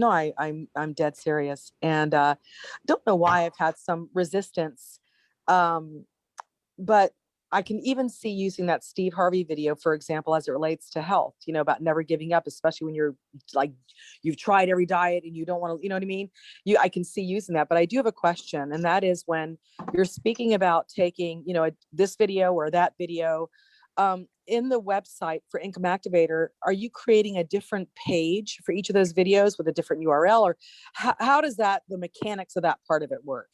I'm dead serious, and don't know why I've had some resistance, but I can even see using that Steve Harvey video, for example, as it relates to health, you know, about never giving up, especially when you're like, you've tried every diet and you don't want to, you know what I mean? I can see using that, but I do have a question. And that is when you're speaking about taking, you know, this video or that video, in the website for Income Activator, are you creating a different page for each of those videos with a different URL, or how does that, the mechanics of that part of it work?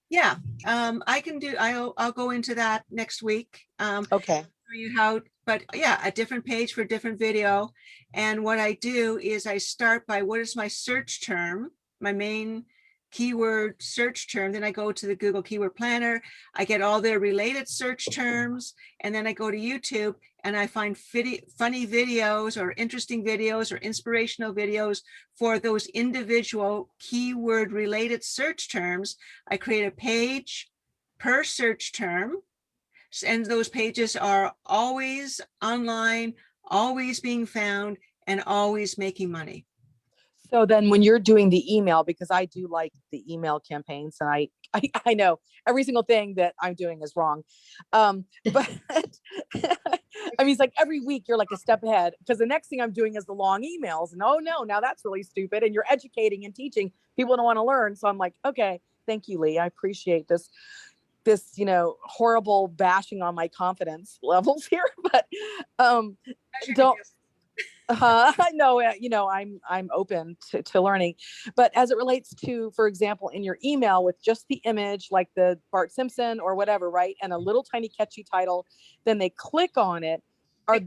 Yeah, I can do, I'll go into that next week. Okay. For you how, but yeah, a different page for a different video. And what I do is I start by what is my search term, my main keyword search term. Then I go to the Google Keyword Planner. I get all their related search terms. And then I go to YouTube and I find funny videos or interesting videos or inspirational videos for those individual keyword related search terms. I create a page per search term. And those pages are always online, always being found, and always making money. So then when you're doing the email, because I do like the email campaigns, and I know every single thing that I'm doing is wrong. But I mean, it's like every week you're like a step ahead, because the next thing I'm doing is the long emails. And oh no, now that's really stupid. And you're educating and teaching. People don't want to learn. So I'm like, okay, thank you, Lee. I appreciate this, you know, horrible bashing on my confidence levels here, but don't. I know, you know, I'm open to learning, but as it relates to, for example, in your email with just the image, like the Bart Simpson or whatever, right, and a little tiny catchy title, then they click on it,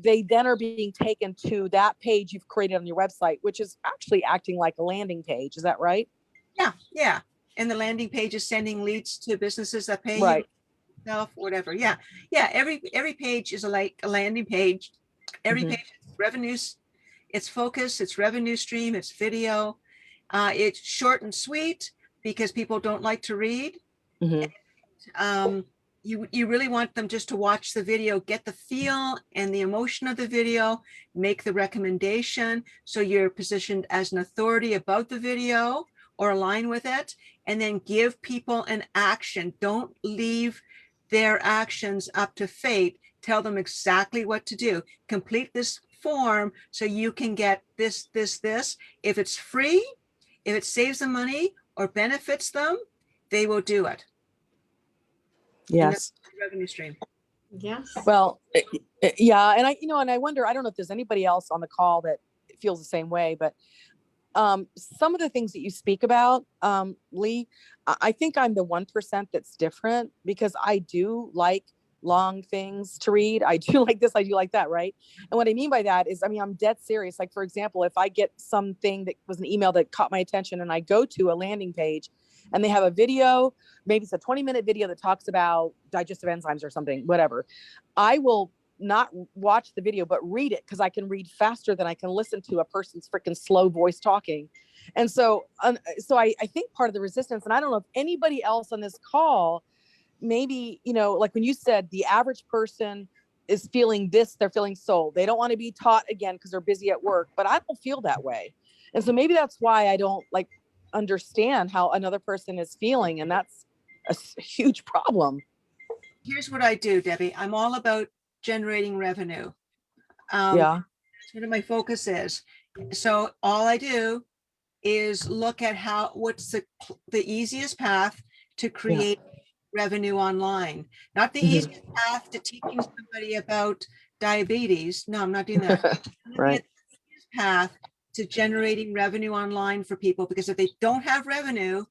they are being taken to that page you've created on your website, which is actually acting like a landing page. Is that right? Yeah, yeah. And the landing page is sending leads to businesses that pay Right. you, whatever. Yeah, yeah. Every page is like a landing page. Every page is revenues. It's focus, it's revenue stream, it's video. It's short and sweet because people don't like to read. You really want them just to watch the video, get the feel and the emotion of the video, make the recommendation. So you're positioned as an authority about the video or align with it, and then give people an action. Don't leave their actions up to fate. Tell them exactly what to do. Complete this form so you can get this. If it's free, if it saves them money or benefits them, they will do it. Yes. Revenue stream. Yes. Well, yeah. And I wonder, I don't know if there's anybody else on the call that feels the same way, but some of the things that you speak about, Lee, I think I'm the 1% that's different, because I do like long things to read. I do like this, I do like that, right? And what I mean by that is, I mean, I'm dead serious. Like, for example, if I get something that was an email that caught my attention and I go to a landing page and they have a video, maybe it's a 20-minute video that talks about digestive enzymes or something, whatever, I will not watch the video, but read it, because I can read faster than I can listen to a person's freaking slow voice talking. And so I think part of the resistance, and I don't know if anybody else on this call, maybe, you know, like when you said the average person is feeling this, they're feeling sold. They don't want to be taught again because they're busy at work, but I don't feel that way. And so maybe that's why I don't like understand how another person is feeling. And that's a huge problem. Here's what I do, Debbie. I'm all about generating revenue. Yeah. That's what my focus is. So all I do is look at what's the easiest path to create revenue online. Not the easiest path to teaching somebody about diabetes. No, I'm not doing that. Right. The easiest path to generating revenue online for people, because if they don't have revenue,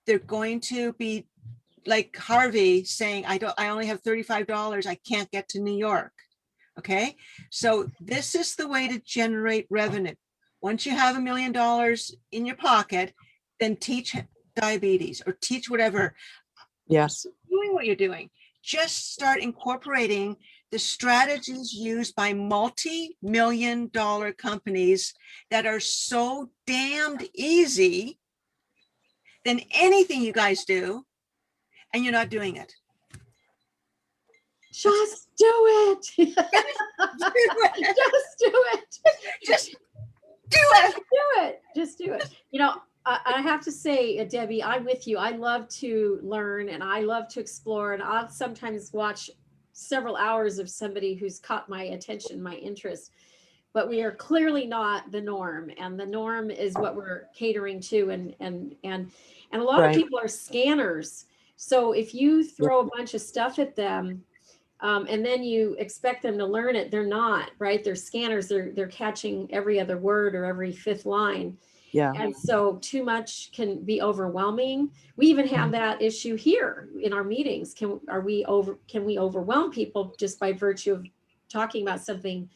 they're going to be like Harvey saying, I only have $35. I can't get to New York. Okay. So this is the way to generate revenue. Once you have $1 million in your pocket, then teach diabetes or teach whatever. Yes. Doing what you're doing. Just start incorporating the strategies used by multi-million-dollar companies that are so damned easy than anything you guys do, and you're not doing it. Just do it. Just do it. Just do it. Do it. Just do it. You know, I have to say, Debbie, I'm with you. I love to learn and I love to explore, and I'll sometimes watch several hours of somebody who's caught my attention, my interest. But we are clearly not the norm, and the norm is what we're catering to. And a lot of Right. people are scanners. So if you throw a bunch of stuff at them, and then you expect them to learn it, they're not, right? They're scanners. They're catching every other word or every fifth line. Yeah. And so too much can be overwhelming. We even have that issue here in our meetings. Can we overwhelm people just by virtue of talking about something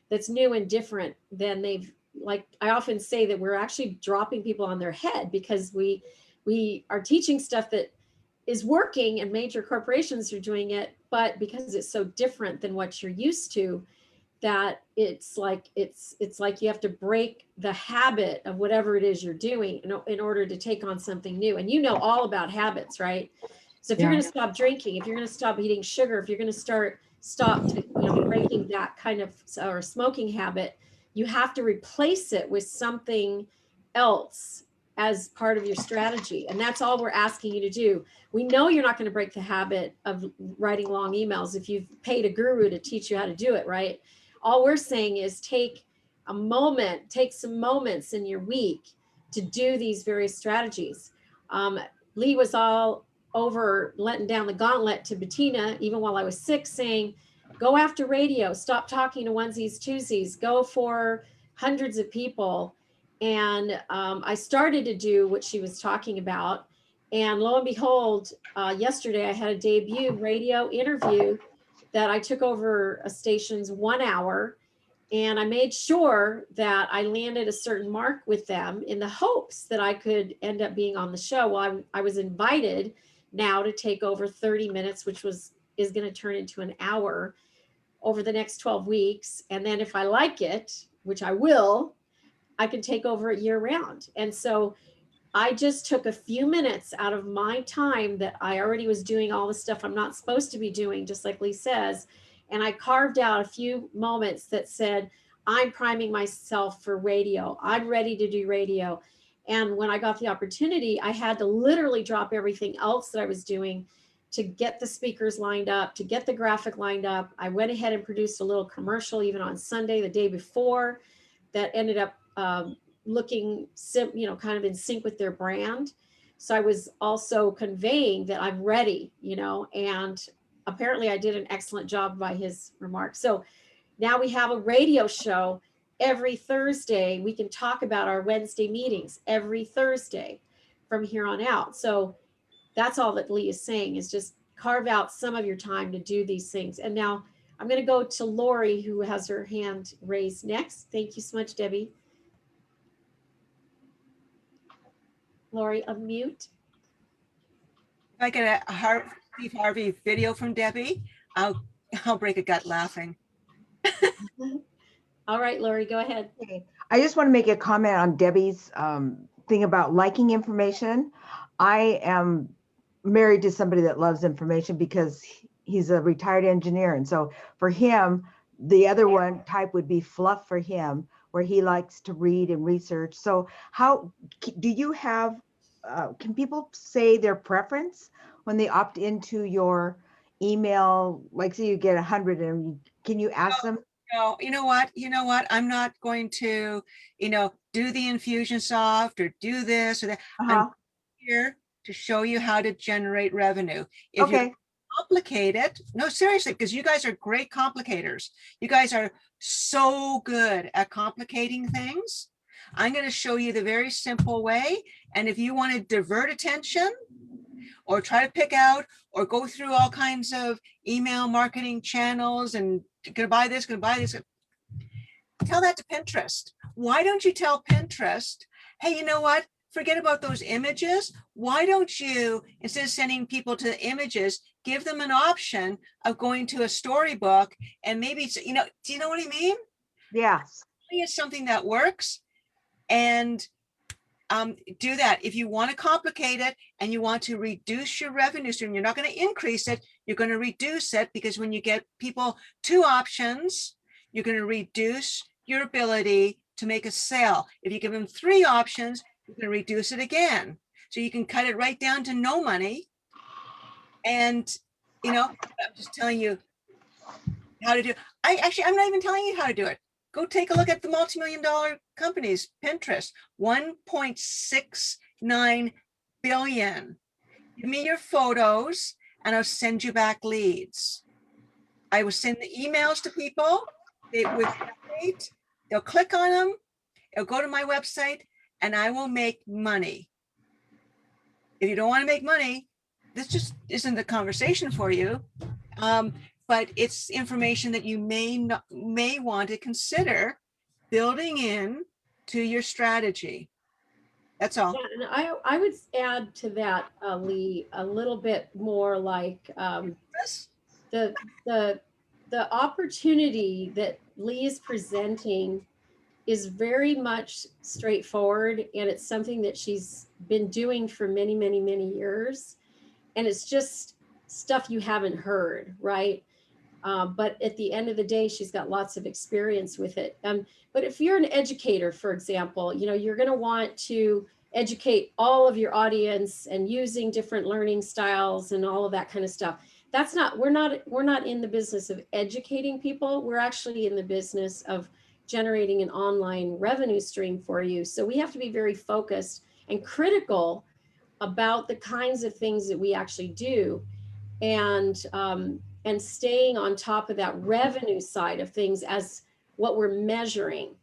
that's new and different than they've, like, I often say that we're actually dropping people on their head because we are teaching stuff that is working and major corporations are doing it, but because it's so different than what you're used to, that it's like you have to break the habit of whatever it is you're doing in order to take on something new. And you know all about habits, right? So if you're going to stop drinking, if you're going to stop eating sugar, if you're going to stop breaking that kind of or smoking habit, you have to replace it with something else as part of your strategy. And that's all we're asking you to do. We know you're not going to break the habit of writing long emails if you've paid a guru to teach you how to do it, right? All we're saying is take some moments in your week to do these various strategies. Lee was all over letting down the gauntlet to Bettina, even while I was sick, saying, go after radio, stop talking to onesies, twosies, go for hundreds of people. And I started to do what she was talking about. And lo and behold, yesterday I had a debut radio interview that I took over a station's 1 hour, and I made sure that I landed a certain mark with them in the hopes that I could end up being on the show. Well, I was invited now to take over 30 minutes, which is going to turn into an hour over the next 12 weeks. And then if I like it, which I will, I can take over it year round. And so I just took a few minutes out of my time that I already was doing all the stuff I'm not supposed to be doing, just like Lee says. And I carved out a few moments that said, I'm priming myself for radio. I'm ready to do radio. And when I got the opportunity, I had to literally drop everything else that I was doing to get the speakers lined up, to get the graphic lined up. I went ahead and produced a little commercial even on Sunday, the day before, that ended up looking, kind of in sync with their brand. So I was also conveying that I'm ready, and apparently I did an excellent job by his remarks. So now we have a radio show every Thursday. We can talk about our Wednesday meetings every Thursday from here on out. So that's all that Lee is saying, is just carve out some of your time to do these things. And now I'm going to go to Laurie, who has her hand raised next. Thank you so much, Debbie. Laurie, unmute. If I get a Steve Harvey video from Debbie, I'll break a gut laughing. All right, Laurie, go ahead. Okay. I just want to make a comment on Debbie's thing about liking information. I am married to somebody that loves information because he's a retired engineer. And so for him, the other one type would be fluff for him, where he likes to read and research. So how do you have, can people say their preference when they opt into your email? Like say you get 100 and can you ask them? No, you know what? I'm not going to, do the Infusionsoft or do this or that. I'm here to show you how to generate revenue. If you complicate it, no, seriously, because you guys are great complicators. You guys are so good at complicating things. I'm going to show you the very simple way. And if you want to divert attention or try to pick out or go through all kinds of email marketing channels and gonna buy this, tell that to Pinterest. Why don't you tell Pinterest, hey, you know what? Forget about those images. Why don't you, instead of sending people to the images, give them an option of going to a storybook and maybe, do you know what I mean? Yes. It's something that works, and do that. If you want to complicate it and you want to reduce your revenue stream, you're not going to increase it, you're going to reduce it, because when you get people 2 options, you're going to reduce your ability to make a sale. If you give them 3 options, you're going to reduce it again. So you can cut it right down to no money. And, I'm just telling you, how to do. I'm not even telling you how to do it. Go take a look at the multi-million-dollar companies. Pinterest, 1.69 billion. Give me your photos and I'll send you back leads. I will send the emails to people. They'll click on them. They'll go to my website and I will make money. If you don't want to make money, this just isn't the conversation for you. But it's information that you may want to consider building in to your strategy. That's all. Yeah, and I would add to that, Lee, a little bit more like the opportunity that Lee is presenting is very much straightforward, and it's something that she's been doing for many, many, many years. And it's just stuff you haven't heard, right? But at the end of the day, she's got lots of experience with it. But if you're an educator, for example, you're going to want to educate all of your audience and using different learning styles and all of that kind of stuff. We're not in the business of educating people. We're actually in the business of generating an online revenue stream for you. So we have to be very focused and critical about the kinds of things that we actually do, and staying on top of that revenue side of things as what we're measuring.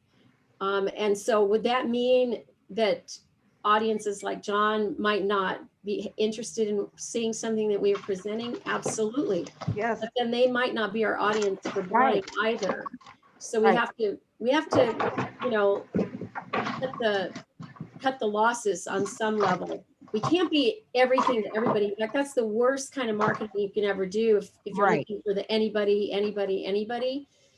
And so would that mean that audiences like John might not be interested in seeing something that we are presenting? Absolutely. Yes. But then they might not be our audience for buying either. So we have to cut the losses on some level. We can't be everything to everybody. In fact, that's the worst kind of marketing you can ever do. If you're looking for the anybody,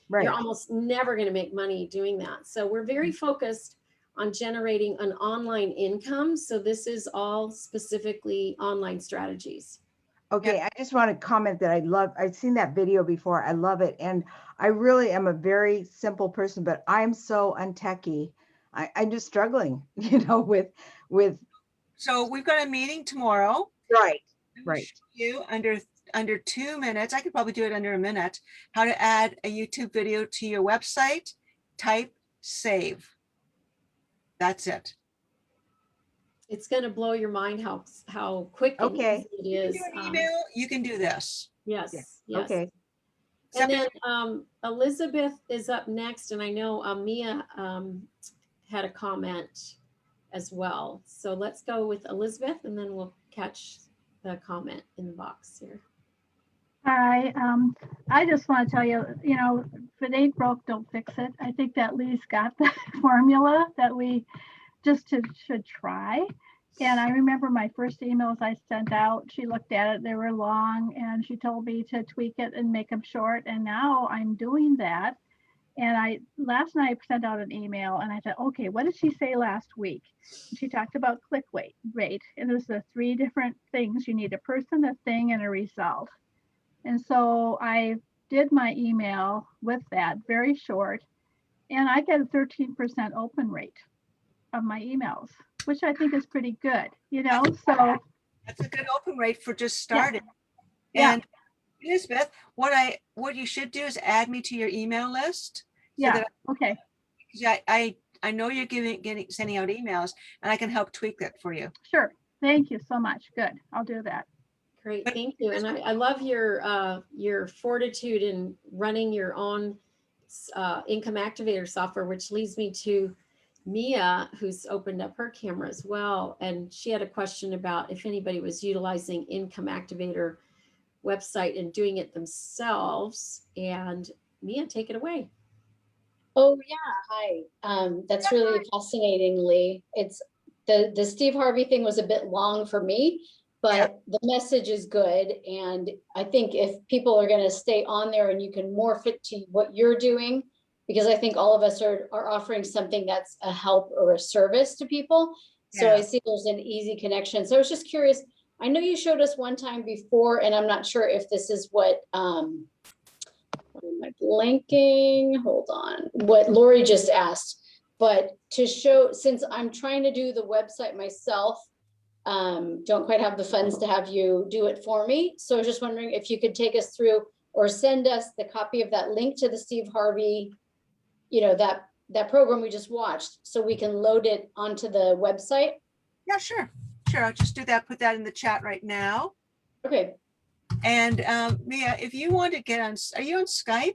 you're almost never going to make money doing that. So we're very focused on generating an online income. So this is all specifically online strategies. Okay, I just want to comment that I've seen that video before. I love it. And I really am a very simple person, but I'm so untechy. I'm just struggling, with. So we've got a meeting tomorrow. Right. You under 2 minutes, I could probably do it under a minute, how to add a YouTube video to your website. Type save. That's it. It's going to blow your mind how quick and easy it is. You can do this. Yes. Okay. And then Elizabeth is up next, and I know Mia had a comment as well. So let's go with Elizabeth, and then we'll catch the comment in the box here. Hi, I just want to tell you, if it ain't broke, don't fix it. I think that Lee's got the formula that we just should try. And I remember my first emails I sent out, she looked at it, they were long, and she told me to tweak it and make them short. And now I'm doing that. And last night I sent out an email and I said, okay, what did she say last week? She talked about click rate. And there's the 3 different things. You need a person, a thing, and a result. And so I did my email with that, very short, and I get a 13% open rate of my emails, which I think is pretty good, so. That's a good open rate for just starting. Yeah. And Elizabeth, what you should do is add me to your email list. Okay. I know you're sending out emails, and I can help tweak that for you. Sure. Thank you so much. Good. I'll do that. Great, thank you. And I love your fortitude in running your own income activator software, which leads me to Mia, who's opened up her camera as well. And she had a question about if anybody was utilizing income activator website and doing it themselves. And Mia, take it away. Oh yeah, hi. That's really fascinating, Lee. It's the Steve Harvey thing was a bit long for me, but the message is good. And I think if people are going to stay on there and you can morph it to what you're doing, because I think all of us are offering something that's a help or a service to people. So I see there's an easy connection. So I was just curious. I know you showed us one time before, and I'm not sure if this is what am I blanking? Hold on. What Laurie just asked. But to show, since I'm trying to do the website myself, don't quite have the funds to have you do it for me. So I was just wondering if you could take us through or send us the copy of that link to the Steve Harvey, you know, that program we just watched, so we can load it onto the website? Yeah, sure. Sure, I'll just do that, put that in the chat right now. Okay. And Mia, if you want to get on, are you on Skype?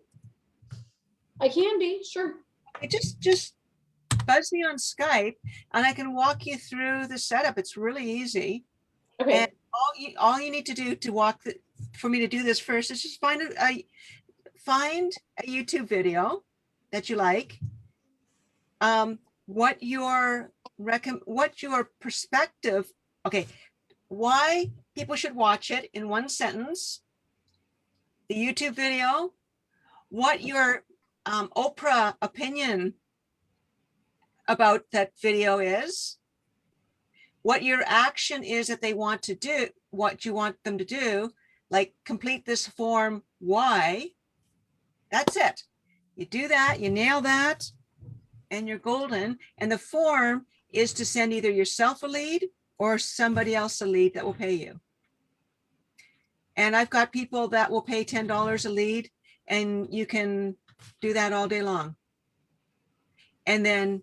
I can be, sure. Just buzz me on Skype and I can walk you through the setup. It's really easy. Okay. And all you need to do to for me to do this first is just find a YouTube video that you like. What your perspective, okay, why people should watch it in one sentence, the YouTube video, what your Oprah opinion about that video is, what your action is that they want to do, what you want them to do, like complete this form, why. That's it. You do that, you nail that, and you're golden. And the form is to send either yourself a lead or somebody else a lead that will pay you. And I've got people that will pay $10 a lead, and you can do that all day long. And then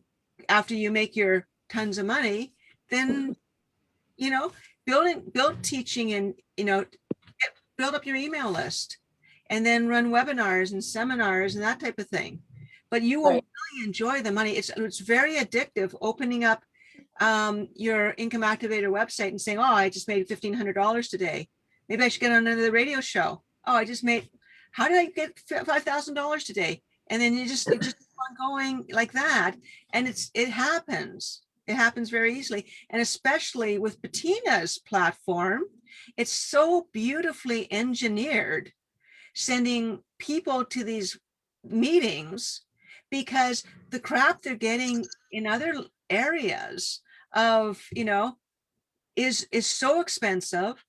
after you make your tons of money, then, you know, build teaching and, you know, build up your email list and then run webinars and seminars and that type of thing. But you will really enjoy the money. It's very addictive opening up your Income Activator website and saying, oh, I just made $1,500 today. Maybe I should get on another radio show. Oh, I just made, how did I get $5,000 today? And then you just keep on going like that. And it happens. It happens very easily. And especially with Bettina's platform, it's so beautifully engineered, sending people to these meetings, because the crap they're getting in other areas of, you know, is so expensive,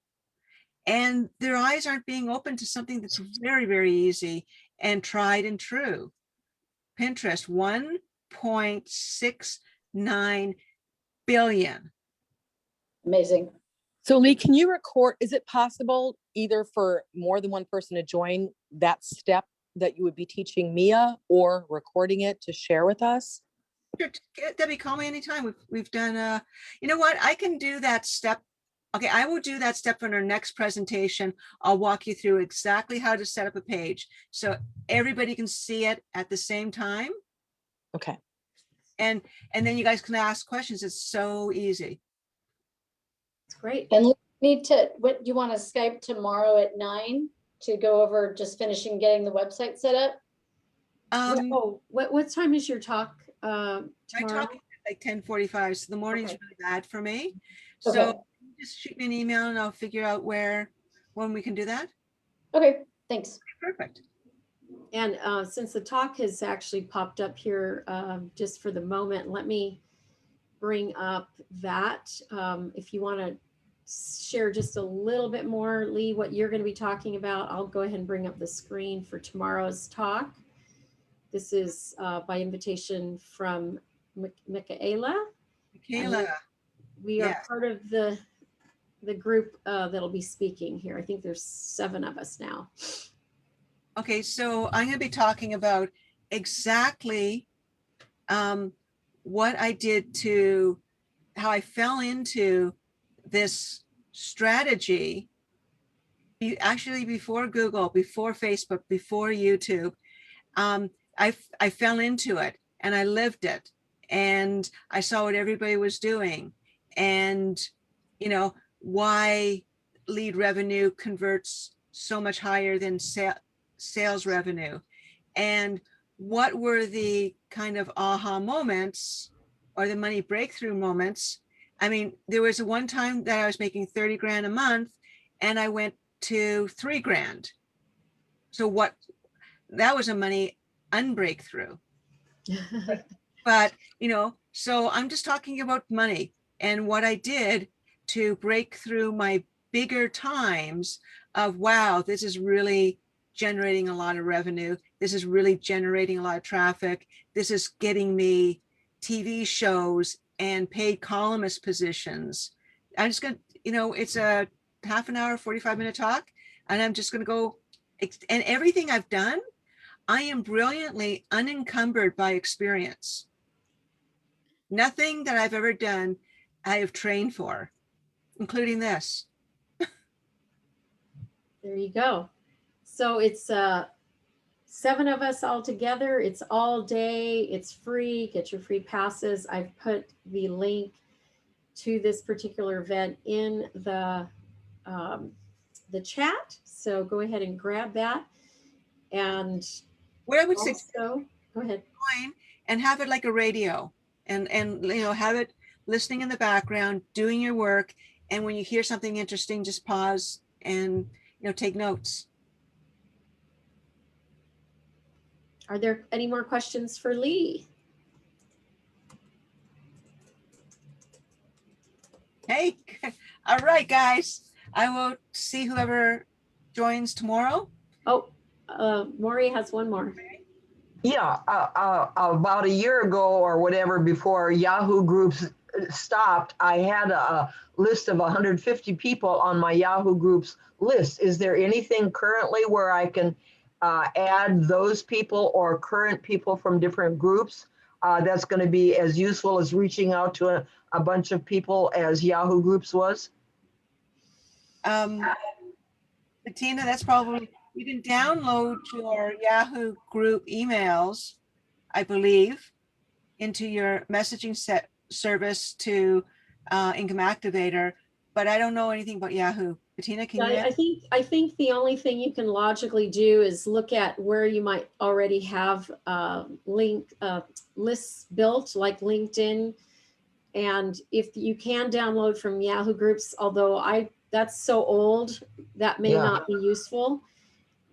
and their eyes aren't being open to something that's very, very easy and tried and true. Pinterest, 1.69 billion. Amazing. So Lee, can you record, is it possible either for more than one person to join that step that you would be teaching Mia, or recording it to share with us? Sure, Debbie, call me anytime. We've done, you know what, I can do that step. Okay, I will do that step in our next presentation. I'll walk you through exactly how to set up a page so everybody can see it at the same time. Okay. And then you guys can ask questions. It's so easy. It's great. And what do you want to Skype tomorrow at 9 to go over just finishing getting the website set up? What time is your talk tomorrow? I talk at like 10:45, so the morning's really bad for me. Okay. So just shoot me an email and I'll figure out when we can do that. Okay, thanks. Perfect. And since the talk has actually popped up here, just for the moment, let me bring up that. If you want to share just a little bit more, Lee, what you're going to be talking about, I'll go ahead and bring up the screen for tomorrow's talk. This is by invitation from Michaela. We are part of the group that'll be speaking here. I think there's 7 of us now. Okay, so I'm going to be talking about exactly what I did to, how I fell into this strategy, actually before Google, before Facebook, before YouTube. I fell into it and I lived it, and I saw what everybody was doing, and, you know, why lead revenue converts so much higher than sales revenue, and what were the kind of aha moments or the money breakthrough moments. I mean, there was one time that I was making 30 grand a month and I went to 3 grand. So that was a money unbreakthrough. But, you know, so I'm just talking about money and what I did to break through my bigger times of, wow, this is really generating a lot of revenue. This is really generating a lot of traffic. This is getting me TV shows and paid columnist positions. I'm just going to, you know, it's a half an hour, 45-minute talk, and I'm just going to go And everything I've done, I am brilliantly unencumbered by experience. Nothing that I've ever done, I have trained for, including this. There you go. So it's 7 of us all together. It's all day. It's free. Get your free passes. I've put the link to this particular event in the chat. So go ahead and grab that. And what I would also, say, go ahead. Join and have it like a radio, and you know, have it listening in the background, doing your work. And when you hear something interesting, just pause and, you know, take notes. Are there any more questions for Lee? Hey, all right, guys. I will see whoever joins tomorrow. Oh, Maury has one more. Yeah, about a year ago or whatever, before Yahoo groups stopped, I had a list of 150 people on my Yahoo groups list. Is there anything currently where I can add those people or current people from different groups that's going to be as useful as reaching out to a bunch of people as Yahoo groups was? Bettina, that's probably, you can download your Yahoo group emails, I believe, into your messaging service to Income Activator, but I don't know anything about Yahoo. Bettina, can you? I think the only thing you can logically do is look at where you might already have lists built, like LinkedIn. And if you can download from Yahoo groups, although that's so old, that may not be useful.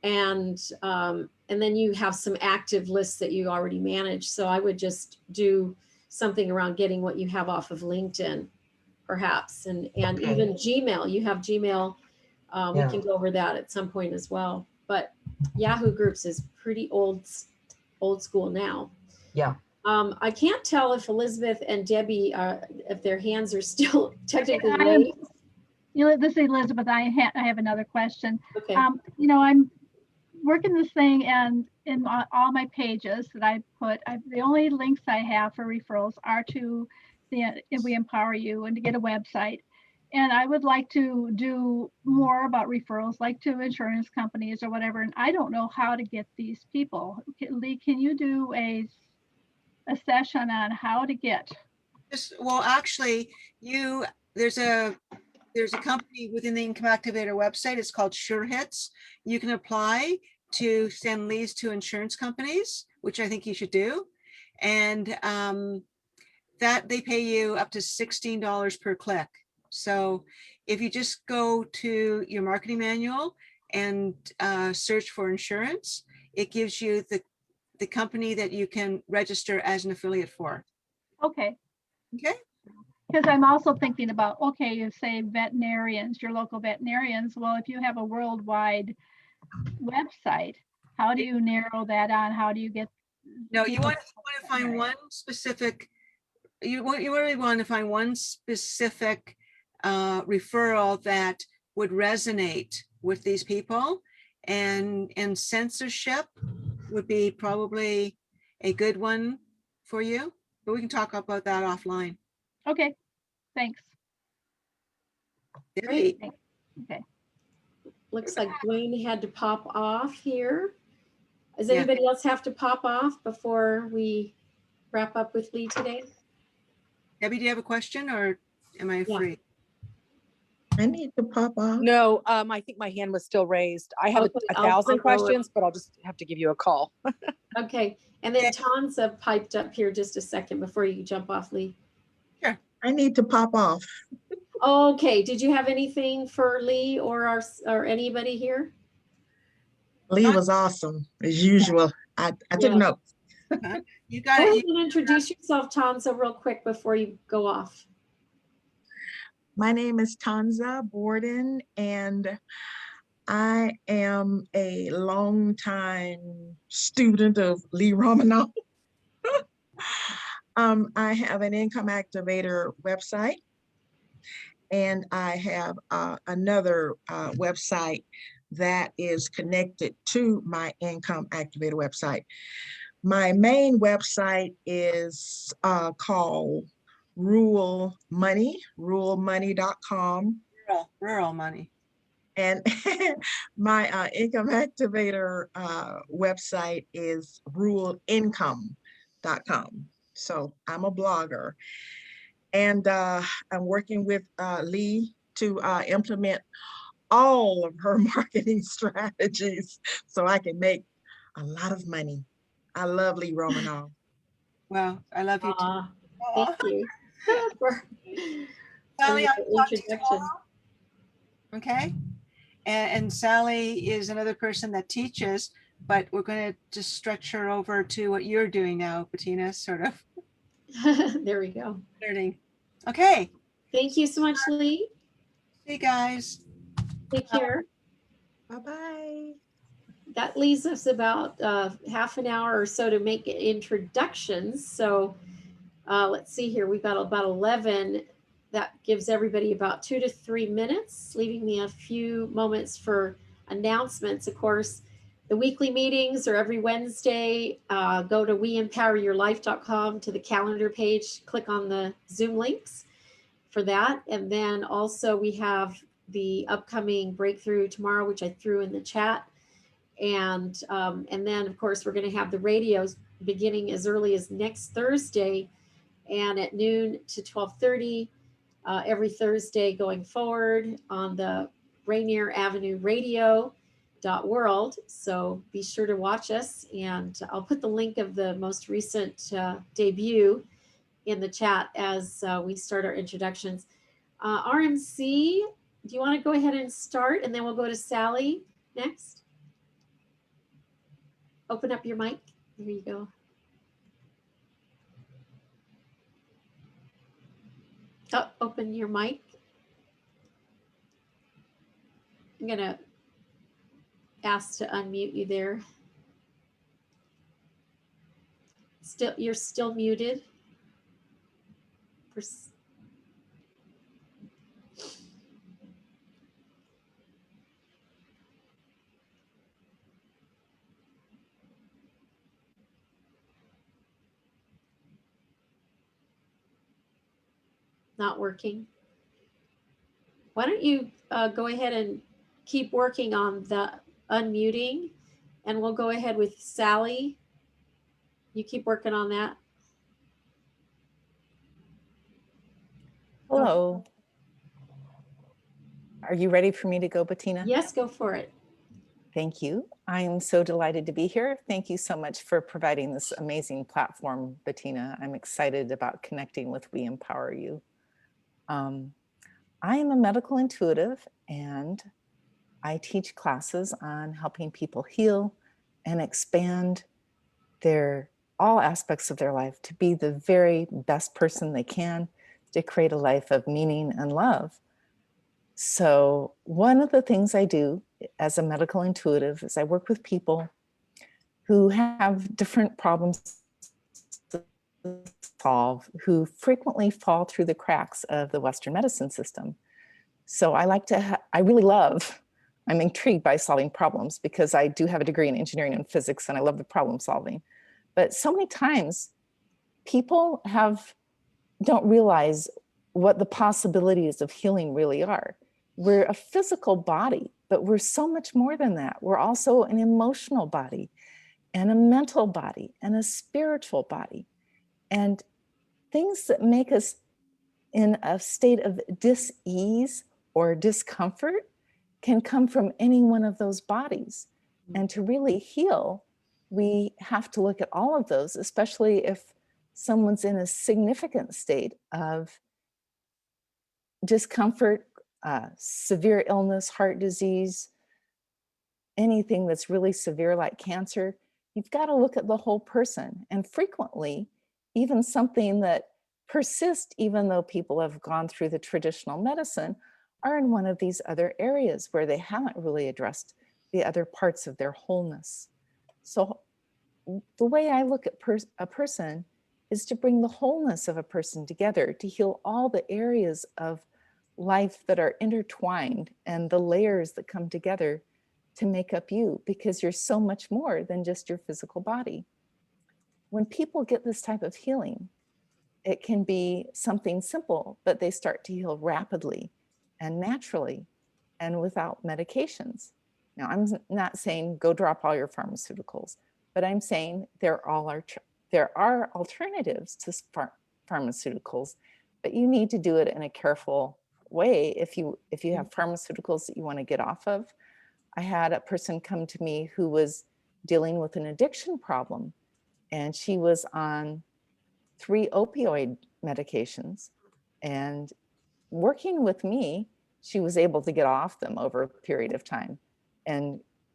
And then you have some active lists that you already manage. So I would just do something around getting what you have off of LinkedIn, perhaps, and even Gmail. You have Gmail. We can go over that at some point as well. But Yahoo groups is pretty old school now. Yeah. I can't tell if Elizabeth and Debbie if their hands are still technically raised. This is Elizabeth. I have another question. Okay. You know, I'm working this thing, and in all my pages that I put, the only links I have for referrals are to the We Empower You and to get a website. And I would like to do more about referrals, like to insurance companies or whatever. And I don't know how to get these people. Lee, can you do a session on how to get? Well, actually, there's a company within the Income Activator website. It's called Sure Hits. You can apply to send leads to insurance companies, which I think you should do. And that they pay you up to $16 per click. So if you just go to your marketing manual and search for insurance, it gives you the company that you can register as an affiliate for. Okay. Okay. Because I'm also thinking about, okay, you say veterinarians, your local veterinarians. Well, if you have a worldwide website, how do you narrow that on? How do you get? No, you want to find one specific. You really want to find one specific referral that would resonate with these people, and censorship would be probably a good one for you. But we can talk about that offline. Okay, thanks. Great. Okay. Looks like Dwayne had to pop off here. Does anybody else have to pop off before we wrap up with Lee today? Debbie, do you have a question, or am I free? I need to pop off. No, I think my hand was still raised. I have Okay, 1,000 questions, but I'll just have to give you a call. Okay, and then Tanza piped up here just a second before you jump off, Lee. Sure. I need to pop off. Okay, did you have anything for Lee or anybody here? Lee was awesome as usual. I took notes. You got Go it. ahead and introduce yourself, Tanza, real quick before you go off. My name is Tanza Borden, and I am a longtime student of Lee Romanoff. I have an Income Activator website, and I have another website that is connected to my Income Activator website. My main website is called ruralmoney.com. Rural money. And my Income Activator website is ruralincome.com. So I'm a blogger. And I'm working with Lee to implement all of her marketing strategies so I can make a lot of money. I love Lee Romanoff. Well, I love you too. Thank you for Sally, your I'll talk to you introduction. tomorrow. Okay. And Sally is another person that teaches, but we're going to just stretch her over to what you're doing now, Bettina, sort of. There we go. Learning. Okay. Thank you so much, Lee. See you guys. Take care. Bye-bye. That leaves us about half an hour or so to make introductions. So let's see here. We've got about 11. That gives everybody about 2 to 3 minutes, leaving me a few moments for announcements. Of course, the weekly meetings are every Wednesday. Go to weempoweryourlife.com to the calendar page, click on the Zoom links for that. And then also we have the upcoming breakthrough tomorrow, which I threw in the chat. And then of course we're going to have the radios beginning as early as next Thursday and at noon to 12:30 every Thursday going forward on the Rainier Avenue Radio.world. So be sure to watch us, and I'll put the link of the most recent debut in the chat as we start our introductions. RMC, do you want to go ahead and start, and then we'll go to Sally next? Open up your mic. There you go. Oh, open your mic. I'm going to ask to unmute you there. You're still muted. Not working. Why don't you go ahead and keep working on the unmuting, and we'll go ahead with Sally. You keep working on that. Hello. Are you ready for me to go, Bettina? Yes, go for it. Thank you. I'm so delighted to be here. Thank you so much for providing this amazing platform, Bettina. I'm excited about connecting with We Empower You. I am a medical intuitive, and I teach classes on helping people heal and expand all aspects of their life to be the very best person they can, to create a life of meaning and love. So one of the things I do as a medical intuitive is I work with people who have different problems to solve, who frequently fall through the cracks of the Western medicine system. So I'm intrigued by solving problems because I do have a degree in engineering and physics, and I love the problem solving. But so many times people don't realize what the possibilities of healing really are. We're a physical body, but we're so much more than that. We're also an emotional body and a mental body and a spiritual body. And things that make us in a state of dis-ease or discomfort can come from any one of those bodies. And to really heal, we have to look at all of those, especially if someone's in a significant state of discomfort, severe illness, heart disease, anything that's really severe like cancer. You've got to look at the whole person. And frequently, even something that persists, even though people have gone through the traditional medicine, are in one of these other areas where they haven't really addressed the other parts of their wholeness. So the way I look at a person is to bring the wholeness of a person together, to heal all the areas of life that are intertwined and the layers that come together to make up you, because you're so much more than just your physical body. When people get this type of healing, it can be something simple, but they start to heal rapidly and naturally and without medications. Now, I'm not saying go drop all your pharmaceuticals, but I'm saying there are alternatives to pharmaceuticals, but you need to do it in a careful way. If you have pharmaceuticals that you want to get off of. I had a person come to me who was dealing with an addiction problem, and she was on 3 opioid medications, and working with me, she was able to get off them over a period of time.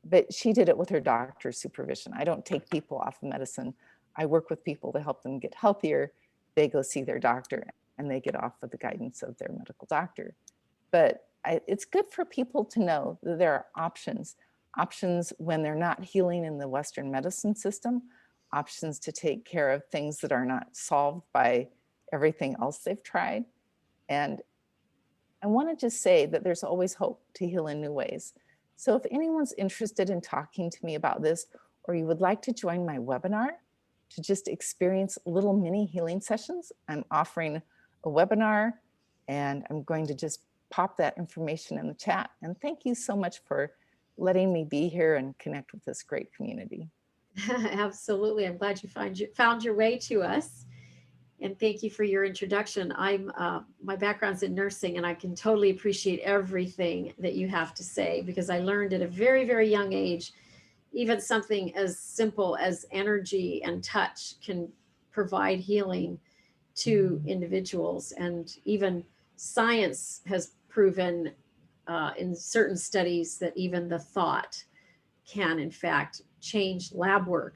But she did it with her doctor's supervision. I don't take people off of medicine. I work with people to help them get healthier. They go see their doctor and they get off with the guidance of their medical doctor. But it's good for people to know that there are options when they're not healing in the Western medicine system, options to take care of things that are not solved by everything else they've tried. And I want to just say that there's always hope to heal in new ways. So if anyone's interested in talking to me about this, or you would like to join my webinar to just experience little mini healing sessions, I'm offering a webinar, and I'm going to just pop that information in the chat. And thank you so much for letting me be here and connect with this great community. Absolutely. I'm glad you found your way to us. And thank you for your introduction. My background's in nursing, and I can totally appreciate everything that you have to say, because I learned at a very, very young age, even something as simple as energy and touch can provide healing to individuals. And even science has proven in certain studies that even the thought can, in fact, change lab work.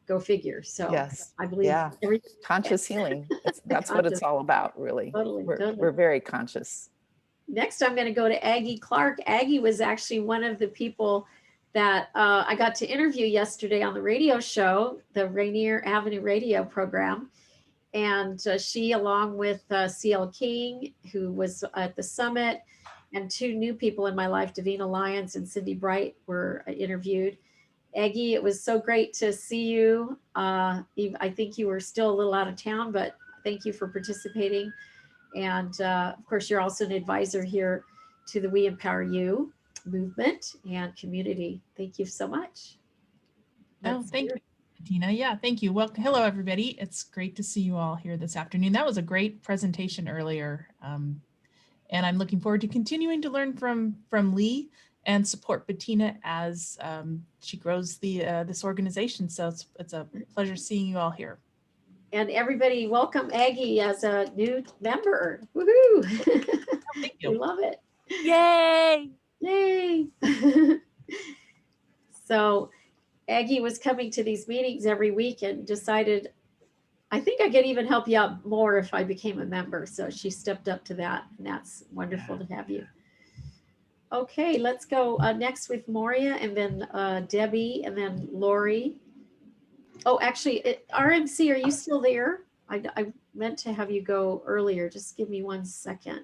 Go figure. So yes, I believe conscious healing. That's what it's all about, really. Totally, we're very conscious. Next, I'm going to go to Aggie Clark. Aggie was actually one of the people that I got to interview yesterday on the radio show, the Rainier Avenue radio program. And she, along with C.L. King, who was at the summit, and 2 new people in my life, Davina Lyons and Cindy Bright, were interviewed. Aggie, it was so great to see you. I think you were still a little out of town, but thank you for participating. And of course, you're also an advisor here to the We Empower You movement and community. Thank you so much. Thank you, Bettina. Yeah, thank you. Well, hello, everybody. It's great to see you all here this afternoon. That was a great presentation earlier. And I'm looking forward to continuing to learn from Lee and support Bettina as she grows this organization. So it's a pleasure seeing you all here. And everybody, welcome Aggie as a new member. Woohoo! Thank you. We love it. Yay! Yay! So Aggie was coming to these meetings every week and decided, I think I could even help you out more if I became a member. So she stepped up to that, and that's wonderful to have you. Okay, let's go next with Moria, and then Debbie, and then Laurie. Oh, actually, RMC, are you still there? I meant to have you go earlier. Just give me 1 second.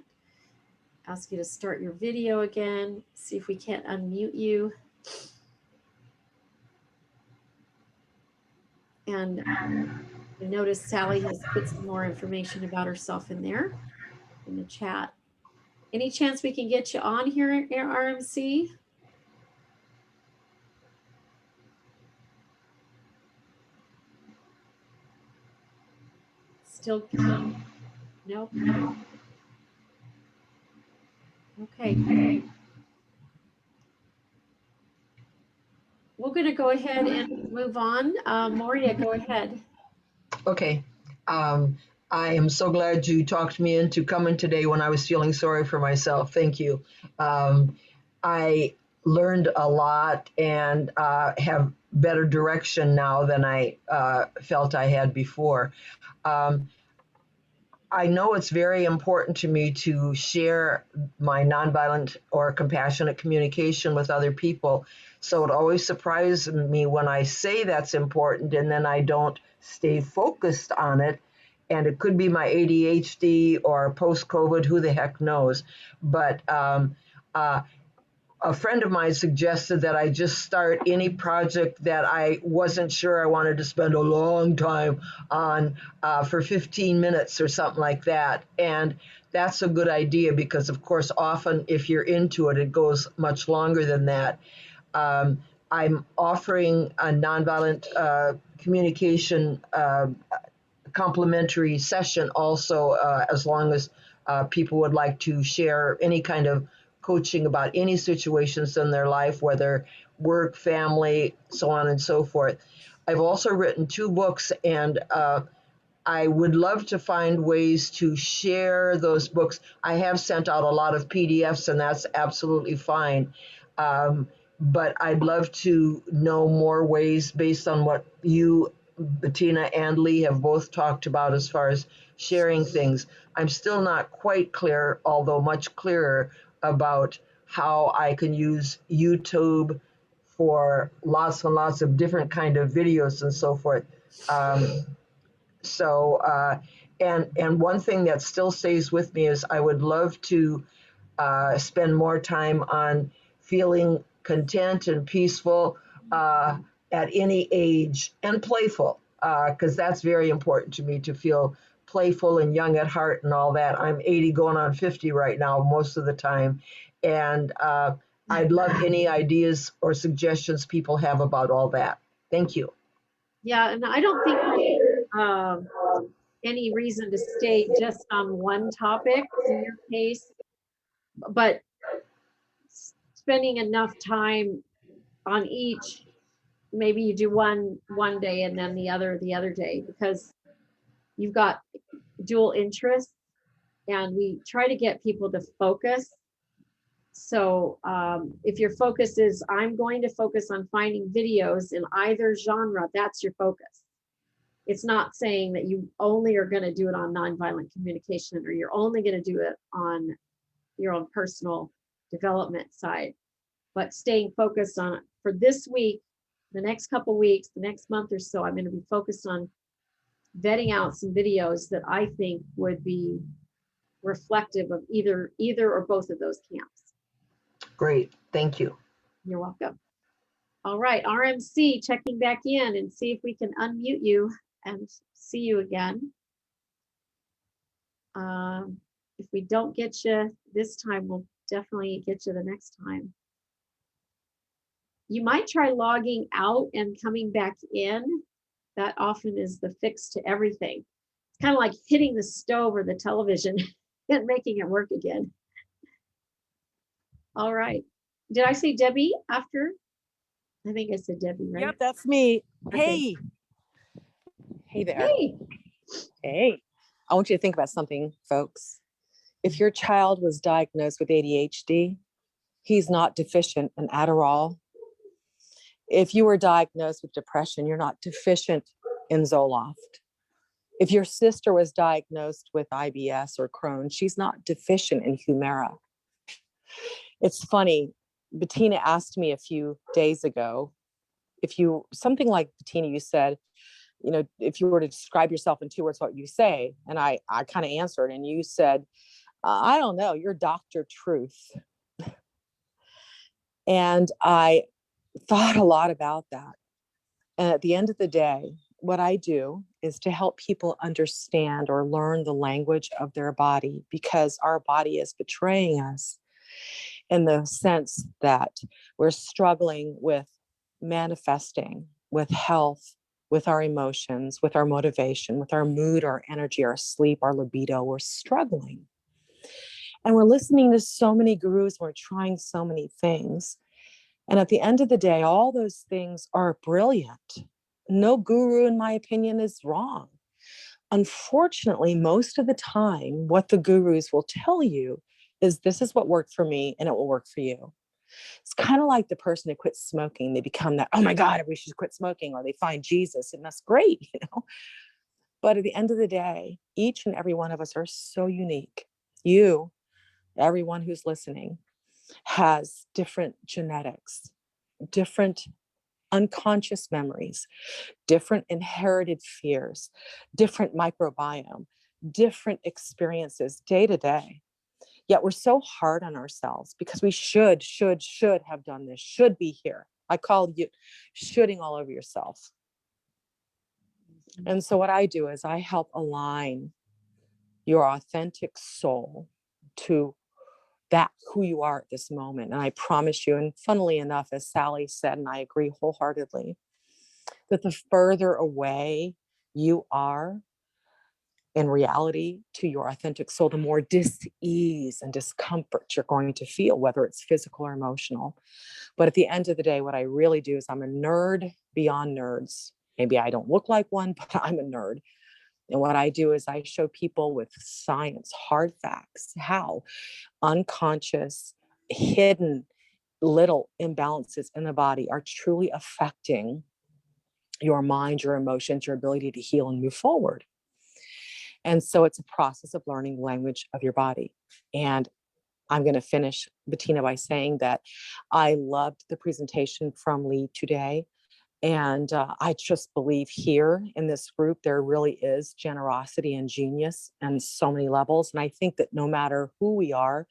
Ask you to start your video again. See if we can't unmute you. And I noticed Sally has put some more information about herself in there in the chat. Any chance we can get you on here at RMC? Still, nope. Okay. We're going to go ahead and move on. Moria, go ahead. Okay. I am so glad you talked me into coming today when I was feeling sorry for myself. Thank you. I learned a lot and have better direction now than I felt I had before. I know it's very important to me to share my nonviolent or compassionate communication with other people. So it always surprises me when I say that's important and then I don't stay focused on it. And it could be my ADHD or post-COVID, who the heck knows. But a friend of mine suggested that I just start any project that I wasn't sure I wanted to spend a long time on for 15 minutes or something like that. And that's a good idea because, of course, often if you're into it, it goes much longer than that. I'm offering a nonviolent communication complimentary session also, as long as people would like to share any kind of coaching about any situations in their life, whether work, family, so on and so forth. I've also written 2 books, and I would love to find ways to share those books. I have sent out a lot of PDFs, and that's absolutely fine. But I'd love to know more ways based on what you, Bettina and Lee, have both talked about as far as sharing things. I'm still not quite clear, although much clearer, about how I can use YouTube for lots and lots of different kind of videos and so forth. And one thing that still stays with me is I would love to spend more time on feeling content and peaceful at any age, and playful, because that's very important to me, to feel playful and young at heart and all that. I'm 80 going on 50 right now most of the time. And I'd love any ideas or suggestions people have about all that. Thank you. Yeah, and I don't think there's any reason to stay just on one topic in your case, but spending enough time on each. Maybe you do one day and then the other day, because you've got dual interests, and we try to get people to focus. So if your focus is, I'm going to focus on finding videos in either genre, that's your focus. It's not saying that you only are going to do it on nonviolent communication, or you're only going to do it on your own personal development side, but staying focused on it. For this week, the next couple weeks, the next month or so, I'm going to be focused on vetting out some videos that I think would be reflective of either or both of those camps. Great, thank you. You're welcome. All right, RMC checking back in and see if we can unmute you and see you again. If we don't get you this time, we'll definitely get you the next time. You might try logging out and coming back in. That often is the fix to everything. It's kind of like hitting the stove or the television and making it work again. All right. Did I say Debbie after? I think I said Debbie, right? Yep, that's me. Okay. Hey there. Hey. Hey. I want you to think about something, folks. If your child was diagnosed with ADHD, he's not deficient in Adderall. If you were diagnosed with depression, you're not deficient in Zoloft. If your sister was diagnosed with IBS or Crohn's, she's not deficient in Humira. It's funny, Bettina asked me a few days ago, something like, Bettina, you said, if you were to describe yourself in 2 words, what would you say? And I kind of answered, and you said, I don't know, you're Dr. Truth. And I thought a lot about that. And at the end of the day, what I do is to help people understand or learn the language of their body, because our body is betraying us in the sense that we're struggling with manifesting, with health, with our emotions, with our motivation, with our mood, our energy, our sleep, our libido. We're struggling. And we're listening to so many gurus, we're trying so many things. And at the end of the day, all those things are brilliant. No guru, in my opinion, is wrong. Unfortunately, most of the time, what the gurus will tell you is, this is what worked for me and it will work for you. It's kind of like the person who quits smoking. They become that, oh my God, everybody should quit smoking, or they find Jesus, and that's great, But at the end of the day, each and every one of us are so unique. You, everyone who's listening, has different genetics, different unconscious memories, different inherited fears, different microbiome, different experiences day to day. Yet we're so hard on ourselves because we should have done this, should be here. I call you shoulding all over yourself. And so what I do is I help align your authentic soul to that who you are at this moment. And I promise you, and funnily enough, as Sally said, and I agree wholeheartedly, that the further away you are in reality to your authentic soul, the more dis-ease and discomfort you're going to feel, whether it's physical or emotional. But at the end of the day, what I really do is I'm a nerd beyond nerds. Maybe I don't look like one, but I'm a nerd. And what I do is I show people with science, hard facts, how unconscious, hidden little imbalances in the body are truly affecting your mind, your emotions, your ability to heal and move forward. And so it's a process of learning language of your body. And I'm going to finish, Bettina, by saying that I loved the presentation from Lee today. And I just believe here in this group, there really is generosity and genius on so many levels. And I think that no matter who we are,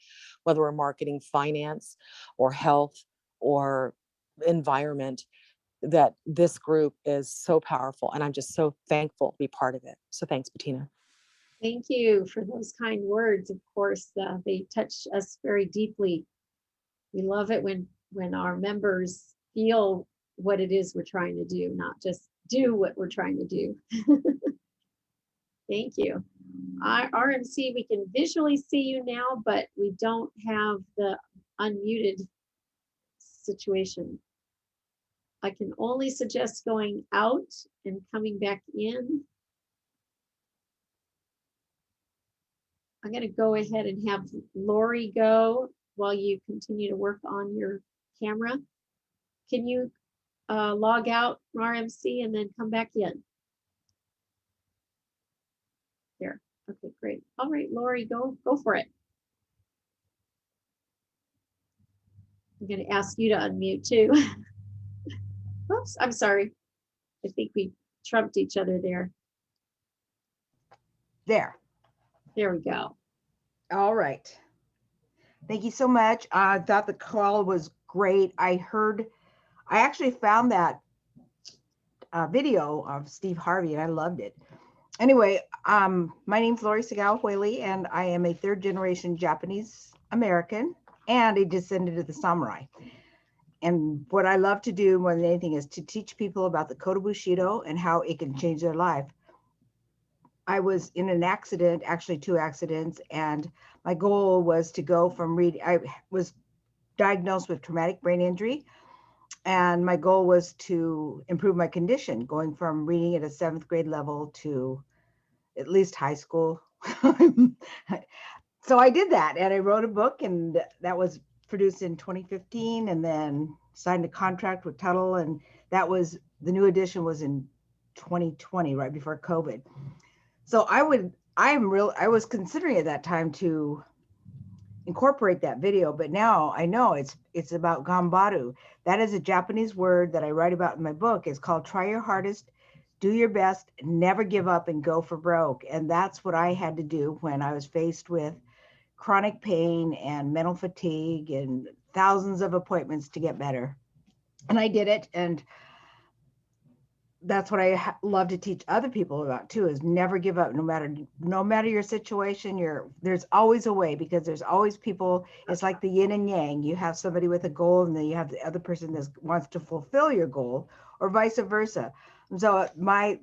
whether we're marketing, finance, or health, or environment, that this group is so powerful. And I'm just so thankful to be part of it. So thanks, Bettina. Thank you for those kind words. Of course, they touch us very deeply. We love it when our members feel what it is we're trying to do, not just do what we're trying to do. Thank you. RMC, we can visually see you now, but we don't have the unmuted situation. I can only suggest going out and coming back in. I'm going to go ahead and have Laurie go while you continue to work on your camera. Can you log out RMC and then come back in? There. Okay, great. All right, Laurie, go for it. I'm going to ask you to unmute too. Oops, I'm sorry. I think we trumped each other there. There. There we go. All right. Thank you so much. I thought the call was great. I actually found that video of Steve Harvey and I loved it. Anyway, my name's Laurie Sagal Hoyley, and I am a third-generation Japanese American and a descendant of the samurai. And what I love to do more than anything is to teach people about the Code of Bushido and how it can change their life. I was in an accident, actually 2 accidents, and my goal was to go from I was diagnosed with traumatic brain injury, and my goal was to improve my condition, going from reading at a 7th grade level to at least high school. So I did that, and I wrote a book, and that was produced in 2015, and then signed a contract with Tuttle, and that was, the new edition was in 2020, right before COVID. So I was considering at that time to incorporate that video, but now I know it's about gambaru. That is a Japanese word that I write about in my book. It's called try your hardest, do your best, never give up, and go for broke. And that's what I had to do when I was faced with chronic pain and mental fatigue and thousands of appointments to get better. And I did it. And that's what I love to teach other people about too, is never give up. No matter your situation, there's always a way, because there's always people. It's like the yin and yang. You have somebody with a goal, and then you have the other person that wants to fulfill your goal, or vice versa. And so my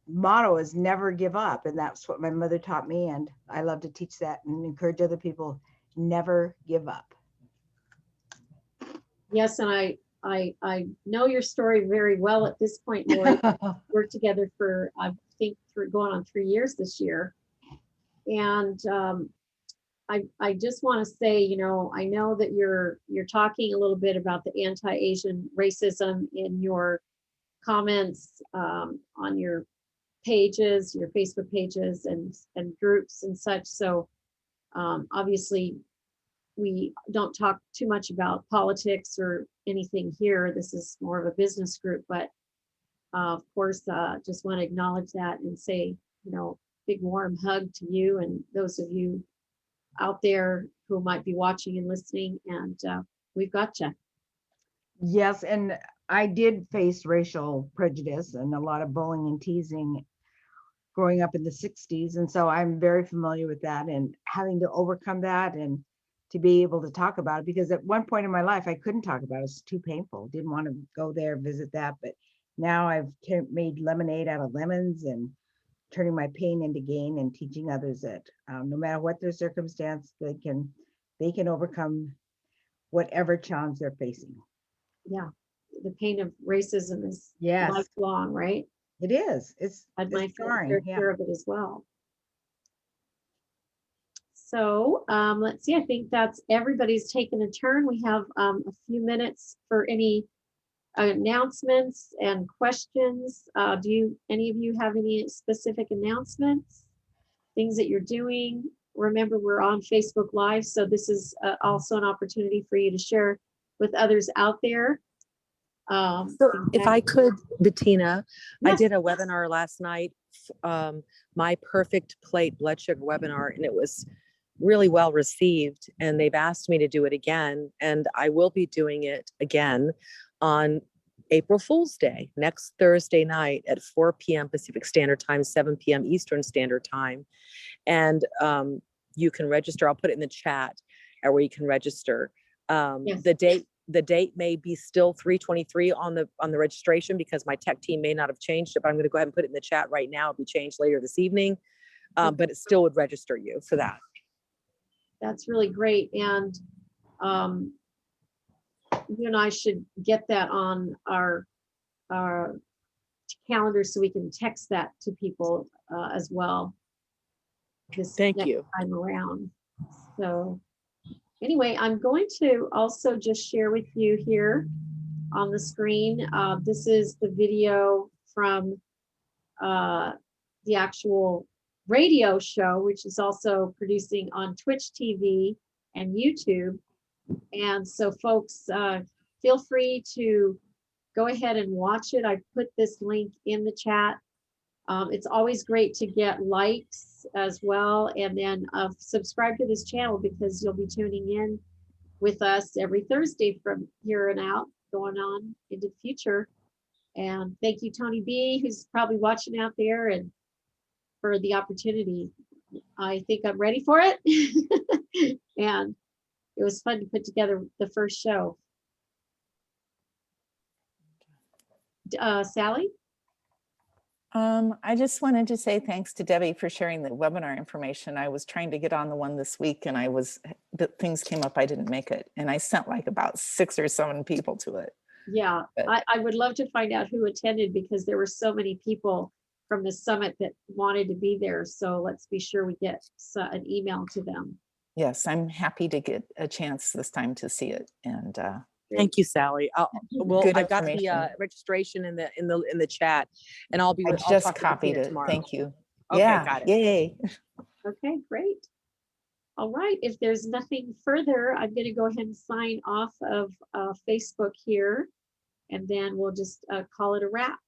motto is never give up. And that's what my mother taught me. And I love to teach that and encourage other people, never give up. Yes, and I know your story very well at this point, Laurie. Worked together for, I think, for going on 3 years this year. And I just want to say, I know that you're talking a little bit about the anti-Asian racism in your comments on your pages, your Facebook pages and groups and such. So obviously we don't talk too much about politics or anything here. This is more of a business group, but of course, just want to acknowledge that and say, big warm hug to you and those of you out there who might be watching and listening, and we've got you. Yes, and I did face racial prejudice and a lot of bullying and teasing growing up in the 60s. And so I'm very familiar with that and having to overcome that and to be able to talk about it, because at one point in my life, I couldn't talk about it. It was too painful. Didn't want to go there, visit that. But now I've made lemonade out of lemons and turning my pain into gain and teaching others that no matter what their circumstance, they can overcome whatever challenge they're facing. Yeah, the pain of racism is Yes, lifelong, right? it is. It's my scarring. fair Yeah. share of it as well. So let's see, I think that's everybody's taken a turn. We have a few minutes for any announcements and questions. Any of you have any specific announcements, things that you're doing? Remember, we're on Facebook Live, so this is also an opportunity for you to share with others out there. So if I could, Bettina, I Yes. did a webinar last night, my perfect plate blood sugar webinar, and it was really well received, and they've asked me to do it again, and I will be doing it again on April Fool's Day, next Thursday night at 4 p.m. Pacific Standard Time, 7 p.m. Eastern Standard Time. And you can register. I'll put it in the chat where you can register. Yes. The date may be still 3/23 on the registration because my tech team may not have changed it, but I'm going to go ahead and put it in the chat right now. It'll be changed later this evening, but it still would register you for that. That's really great. And you and I should get that on our calendar so we can text that to people as well. Thank next you. Time around. So anyway, I'm going to also just share with you here on the screen. This is the video from the actual radio show, which is also producing on Twitch TV and YouTube. And so folks, feel free to go ahead and watch it. I put this link in the chat. It's always great to get likes as well. And then subscribe to this channel because you'll be tuning in with us every Thursday from here on out, going on into the future. And thank you, Tony B, who's probably watching out there, and for the opportunity. I think I'm ready for it. And it was fun to put together the first show. Sally? I just wanted to say thanks to Debbie for sharing the webinar information. I was trying to get on the one this week and things came up, I didn't make it. And I sent like about 6 or 7 people to it. Yeah, I would love to find out who attended because there were so many people from the summit that wanted to be there. So let's be sure we get an email to them. Yes, I'm happy to get a chance this time to see it. And thank you, Sally. Good I've got the information. registration in the chat, and I'll just talk to copied Bettina it. tomorrow. Thank you. Okay, yeah, got it. Yay. Okay, great. All right, if there's nothing further, I'm going to go ahead and sign off of Facebook here, and then we'll just call it a wrap.